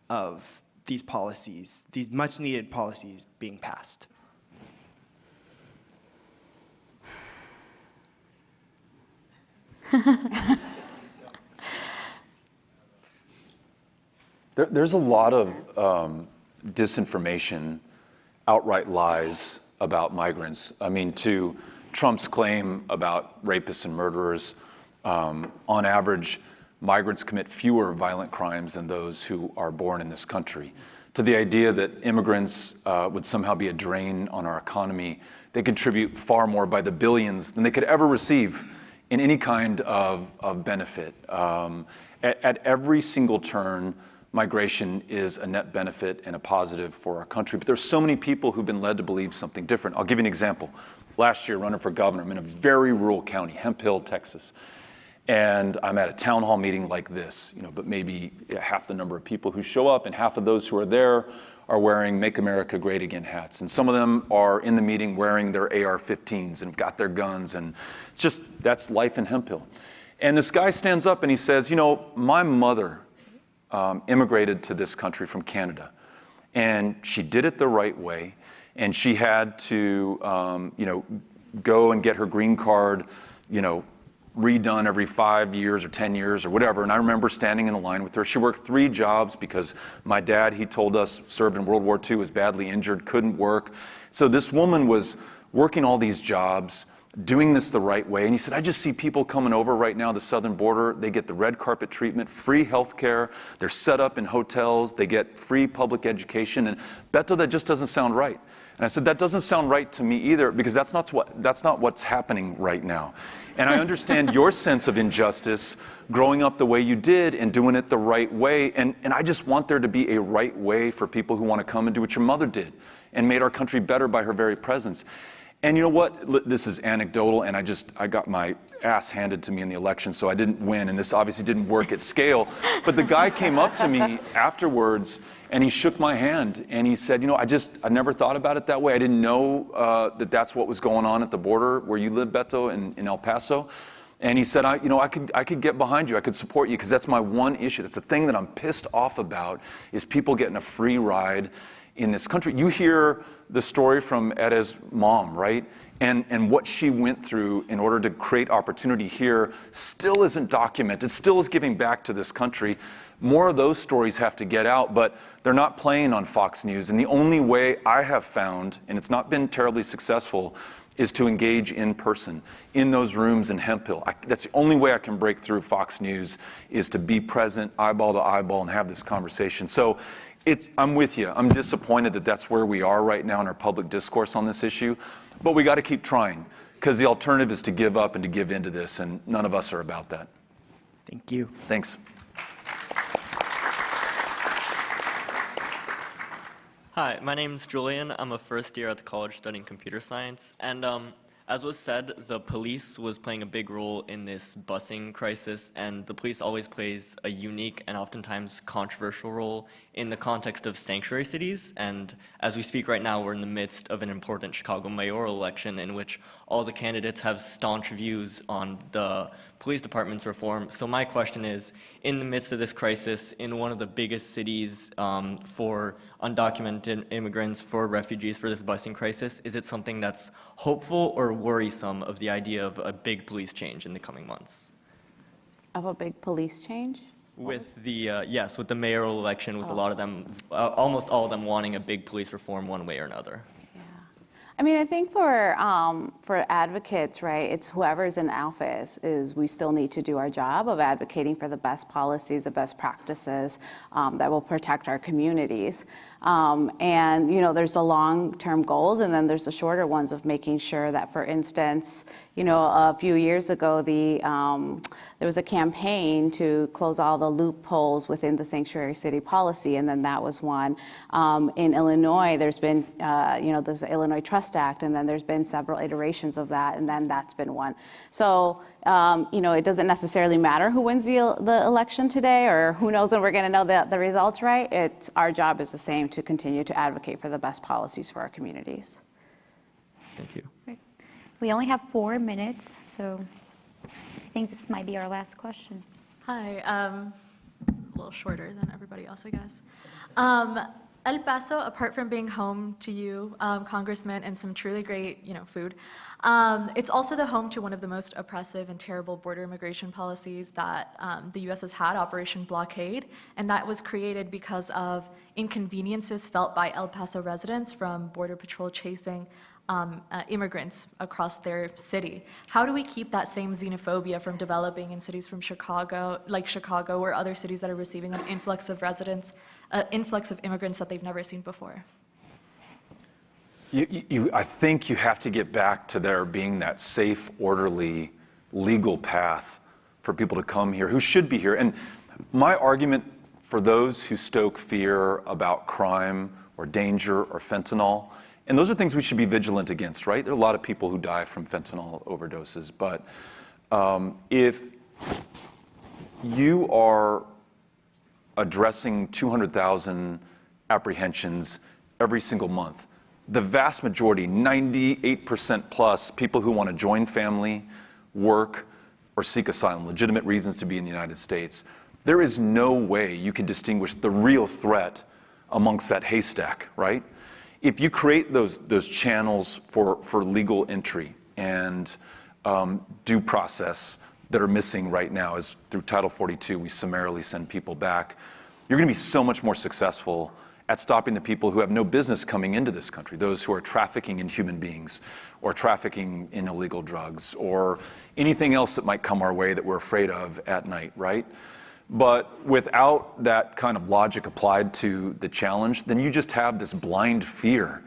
of these policies, these much-needed policies being passed. There's a lot of disinformation, outright lies about migrants. I mean, to Trump's claim about rapists and murderers. On average, migrants commit fewer violent crimes than those who are born in this country. To the idea that immigrants would somehow be a drain on our economy, they contribute far more by the billions than they could ever receive in any kind of benefit. At every single turn, migration is a net benefit and a positive for our country. But there's so many people who've been led to believe something different. I'll give you an example. Last year, running for governor, I'm in a very rural county, Hemp Hill, Texas. And I'm at a town hall meeting like this, but maybe half the number of people who show up, and half of those who are there are wearing Make America Great Again hats. And some of them are in the meeting wearing their AR-15s and have got their guns, and that's life in Hemp Hill. And this guy stands up and he says, my mother immigrated to this country from Canada, and she did it the right way, and she had to, go and get her green card, redone every 5 years or 10 years or whatever. And I remember standing in the line with her. She worked 3 jobs because my dad, he told us, served in World War II, was badly injured, couldn't work. So this woman was working all these jobs, doing this the right way. And he said, I just see people coming over right now, the southern border. They get the red carpet treatment, free health care. They're set up in hotels. They get free public education. And Beto, that just doesn't sound right. And I said, that doesn't sound right to me either, because that's not what's happening right now. And I understand your sense of injustice growing up the way you did and doing it the right way. And I just want there to be a right way for people who want to come and do what your mother did and made our country better by her very presence. And you know what? This is anecdotal, and I got my ass handed to me in the election, so I didn't win, and this obviously didn't work at scale. But the guy came up to me afterwards, and he shook my hand, and he said, I never thought about it that way. I didn't know that that's what was going on at the border where you live, Beto, in El Paso. And he said, I could get behind you. I could support you, because that's my one issue. That's the thing that I'm pissed off about, is people getting a free ride in this country. You hear the story from Eda's mom, right? And what she went through in order to create opportunity here still isn't documented, still is giving back to this country. More of those stories have to get out, but they're not playing on Fox News. And the only way I have found, and it's not been terribly successful, is to engage in person, in those rooms in Hemp Hill. That's the only way I can break through Fox News, is to be present, eyeball to eyeball, and have this conversation. So I'm with you. I'm disappointed that that's where we are right now in our public discourse on this issue. But we got to keep trying, because the alternative is to give up and to give into this, and none of us are about that. Thank you. Thanks. Hi, my name is Julian. I'm a first year at the college studying computer science. And as was said, the police was playing a big role in this busing crisis, and the police always plays a unique and oftentimes controversial role in the context of sanctuary cities. And as we speak right now, we're in the midst of an important Chicago mayoral election in which all the candidates have staunch views on the police department's reform. So my question is, in the midst of this crisis, in one of the biggest cities for undocumented immigrants, for refugees, for this busing crisis, is it something that's hopeful or worrisome of the idea of a big police change in the coming months? Of a big police change? With the, yes, with the mayoral election, with a lot of them, almost all of them wanting a big police reform one way or another. I mean, I think for advocates, right, it's whoever's in office, is we still need to do our job of advocating for the best policies, the best practices that will protect our communities. And, there's the long-term goals, and then there's the shorter ones of making sure that, for instance, a few years ago, there was a campaign to close all the loopholes within the sanctuary city policy, and then that was one. In Illinois, there's been, there's the Illinois Trust Act, and then there's been several iterations of that, and then that's been one. So, it doesn't necessarily matter who wins the election today, or who knows when we're going to know the results, right? Our job is the same, to continue to advocate for the best policies for our communities. Thank you. Great. We only have 4 minutes, so I think this might be our last question. Hi, a little shorter than everybody else, I guess. El Paso, apart from being home to you, Congressman, and some truly great, food, it's also the home to one of the most oppressive and terrible border immigration policies that the U.S. has had, Operation Blockade, and that was created because of inconveniences felt by El Paso residents from Border Patrol chasing immigrants across their city. How do we keep that same xenophobia from developing in cities from Chicago, like Chicago, or other cities that are receiving an influx of influx of immigrants that they've never seen before? I think you have to get back to there being that safe, orderly, legal path for people to come here who should be here. And my argument for those who stoke fear about crime or danger or fentanyl, and those are things we should be vigilant against, right? There are a lot of people who die from fentanyl overdoses, but if you are addressing 200,000 apprehensions every single month, the vast majority, 98% plus, people who want to join family, work, or seek asylum, legitimate reasons to be in the United States, there is no way you can distinguish the real threat amongst that haystack, right? If you create those channels for legal entry and due process that are missing right now, as through Title 42, we summarily send people back, you're going to be so much more successful at stopping the people who have no business coming into this country, those who are trafficking in human beings or trafficking in illegal drugs or anything else that might come our way that we're afraid of at night, right? But without that kind of logic applied to the challenge, then you just have this blind fear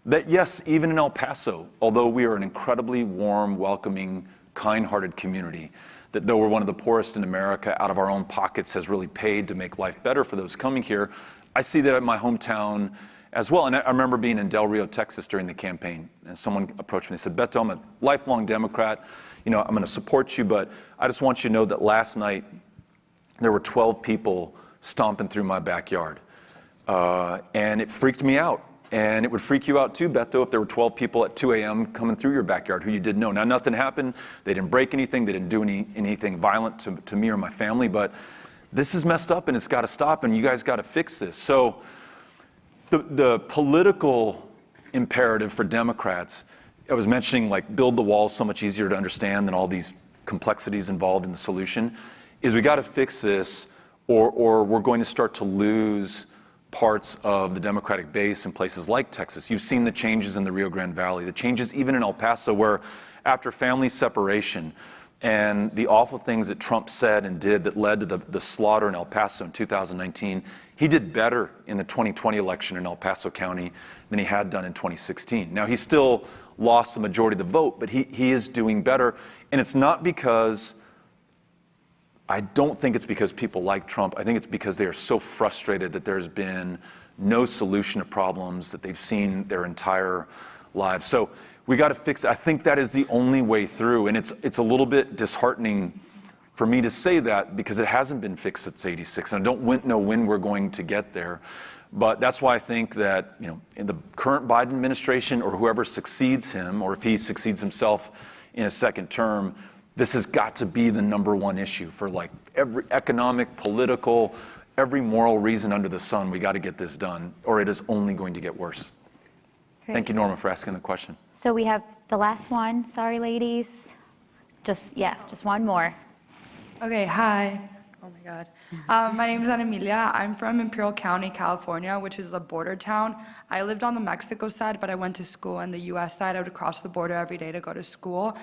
that, yes, even in El Paso, although we are an incredibly warm, welcoming, kind-hearted community, that though we're one of the poorest in America, out of our own pockets has really paid to make life better for those coming here, I see that in my hometown as well. And I remember being in Del Rio, Texas during the campaign, and someone approached me and said, Beto, I'm a lifelong Democrat. You know, I'm going to support you, but I just want you to know that last night there were 12 people stomping through my backyard. And it freaked me out. And it would freak you out too, Beto, if there were 12 people at 2 a.m. coming through your backyard who you didn't know. Now, nothing happened. They didn't break anything. They didn't do anything violent to me or my family. But this is messed up, and it's got to stop, and you guys got to fix this. So the political imperative for Democrats, I was mentioning, like, build the wall so much easier to understand than all these complexities involved in the solution, is we got to fix this, or we're going to start to lose parts of the Democratic base in places like Texas. You've seen the changes in the Rio Grande Valley, the changes even in El Paso, where after family separation and the awful things that Trump said and did that led to the slaughter in El Paso in 2019, he did better in the 2020 election in El Paso County than he had done in 2016. Now, he still lost the majority of the vote, but he is doing better. And it's not because, I don't think it's because people like Trump. I think it's because they are so frustrated that there's been no solution to problems that they've seen their entire lives. So we got to fix it. I think that is the only way through. And it's a little bit disheartening for me to say that because it hasn't been fixed since '86. And I don't know when we're going to get there. But that's why I think that, you know, in the current Biden administration or whoever succeeds him, or if he succeeds himself in a second term, this has got to be the #1 issue for, like, every economic, political, every moral reason under the sun. We got to get this done, or it is only going to get worse. Great. Thank you, Norma, for asking the question. So we have the last one. Sorry, ladies. Just one more. Okay, hi. Oh my God. My name is Ana Emilia. I'm from Imperial County, California, which is a border town. I lived on the Mexico side, but I went to school on the US side. I would cross the border every day to go to school.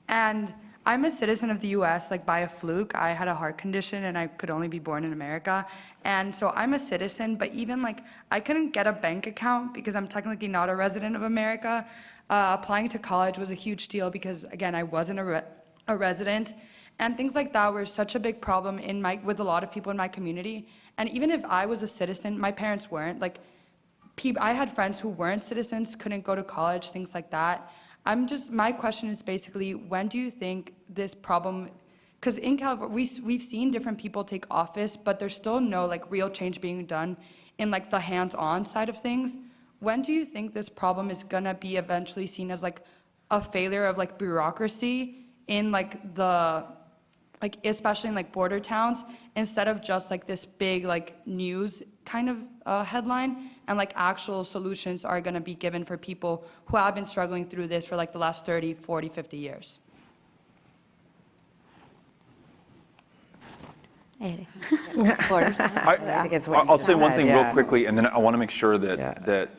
And I'm a citizen of the US, like, by a fluke. I had a heart condition and I could only be born in America. And so I'm a citizen, but even, like, I couldn't get a bank account because I'm technically not a resident of America. Applying to college was a huge deal because, again, I wasn't a resident. And things like that were such a big problem with a lot of people in my community. And even if I was a citizen, my parents weren't. Like, I had friends who weren't citizens, couldn't go to college, things like that. My question is basically, when do you think this problem, because in California, we've seen different people take office, but there's still no, like, real change being done in, like, the hands-on side of things. When do you think this problem is gonna be eventually seen as, like, a failure of, like, bureaucracy in, like, especially in, like, border towns, instead of just, like, this big, like, news kind of headline, and, like, actual solutions are going to be given for people who have been struggling through this for, like, the last 30, 40, 50 years? I'll say one thing real quickly, and then I want to make sure that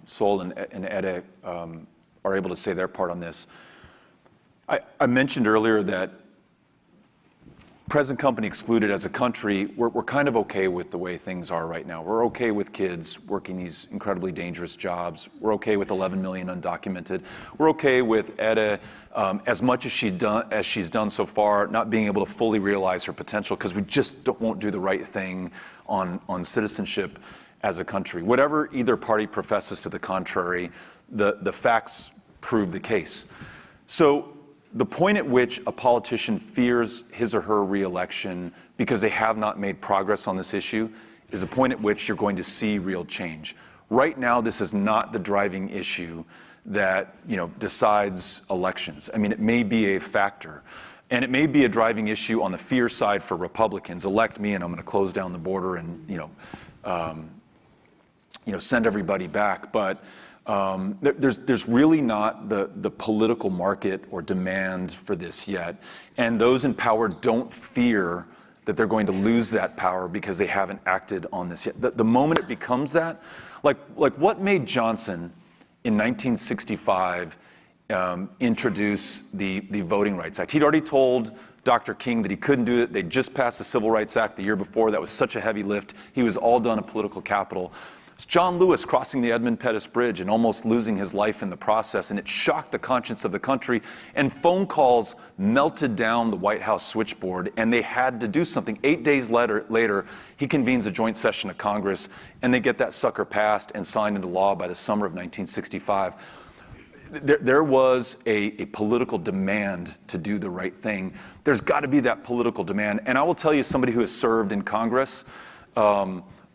Sol and Ede are able to say their part on this. I mentioned earlier that present company excluded as a country, we're kind of okay with the way things are right now. We're okay with kids working these incredibly dangerous jobs. We're okay with 11 million undocumented. We're okay with Etta, as much as she's done so far, not being able to fully realize her potential because we just won't do the right thing on citizenship as a country. Whatever either party professes to the contrary, the facts prove the case. So the point at which a politician fears his or her reelection because they have not made progress on this issue is a point at which you're going to see real change. Right now, this is not the driving issue that decides elections. I mean, it may be a factor, and it may be a driving issue on the fear side for Republicans. Elect me, and I'm going to close down the border and send everybody back. But there's really not the political market or demand for this yet. And those in power don't fear that they're going to lose that power because they haven't acted on this yet. The moment it becomes that, like what made Johnson in 1965 introduce the Voting Rights Act? He'd already told Dr. King that he couldn't do it. They just passed the Civil Rights Act the year before. That was such a heavy lift. He was all done at political capital. It's John Lewis crossing the Edmund Pettus Bridge and almost losing his life in the process, and it shocked the conscience of the country, and phone calls melted down the White House switchboard, and they had to do something. 8 days later, he convenes a joint session of Congress, and they get that sucker passed and signed into law by the summer of 1965. There was a political demand to do the right thing. There's got to be that political demand, and I will tell you, somebody who has served in Congress,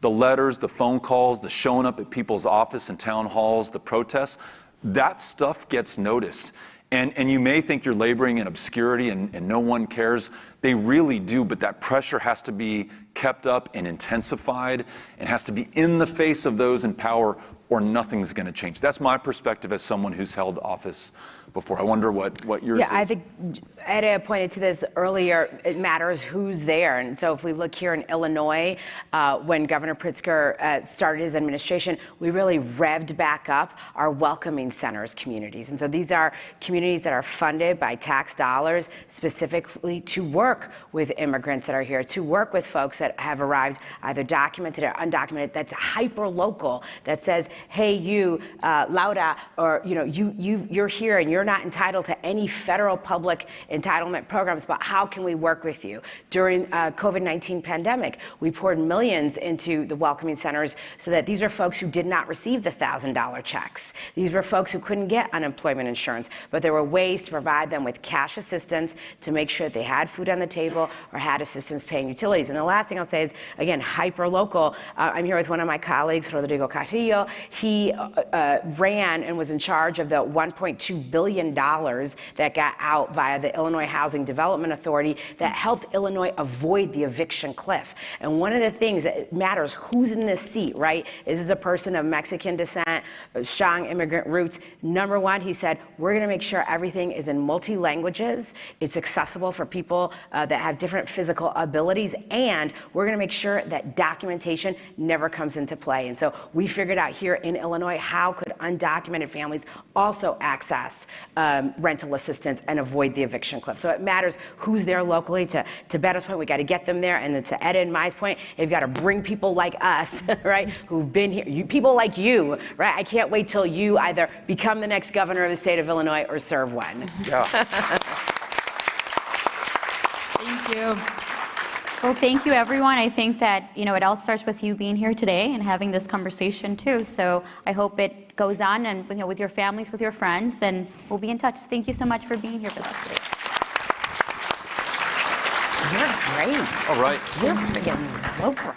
the letters, the phone calls, the showing up at people's office and town halls, the protests, that stuff gets noticed. And you may think you're laboring in obscurity and no one cares. They really do, but that pressure has to be kept up and intensified and has to be in the face of those in power, or nothing's going to change. That's my perspective as someone who's held office before. I wonder what yours is. Yeah, I think Etta pointed to this earlier. It matters who's there. And so if we look here in Illinois, when Governor Pritzker started his administration, we really revved back up our welcoming centers communities. And so these are communities that are funded by tax dollars specifically to work with immigrants that are here, to work with folks that have arrived either documented or undocumented, that's hyper local, that says, hey, you, Laura, or you're here and you're not entitled to any federal public entitlement programs, but how can we work with you? During COVID-19 pandemic, we poured millions into the welcoming centers so that these are folks who did not receive the $1,000 checks. These were folks who couldn't get unemployment insurance, but there were ways to provide them with cash assistance to make sure that they had food on the table or had assistance paying utilities. And the last thing I'll say is, again, hyper local. I'm here with one of my colleagues, Rodrigo Carrillo. He ran and was in charge of the $1.2 billion that got out via the Illinois Housing Development Authority that helped Illinois avoid the eviction cliff. And one of the things that matters who's in this seat, right? Is this a person of Mexican descent, strong immigrant roots? Number one, he said, we're going to make sure everything is in multi-languages. It's accessible for people that have different physical abilities, and we're going to make sure that documentation never comes into play. And so we figured out here in Illinois, how could undocumented families also access rental assistance and avoid the eviction cliff? So it matters who's there locally. To Beto's point, we got to get them there. And then to Ed and Mai's point, they've got to bring people like us, right, who've been here, people like you, right? I can't wait till you either become the next governor of the state of Illinois or serve one. Yeah. Thank you. Well, thank you, everyone. I think that, it all starts with you being here today and having this conversation, too. So I hope it goes on and, with your families, with your friends, and we'll be in touch. Thank you so much for being here with us today. You're great. All right. You're friggin' Oprah.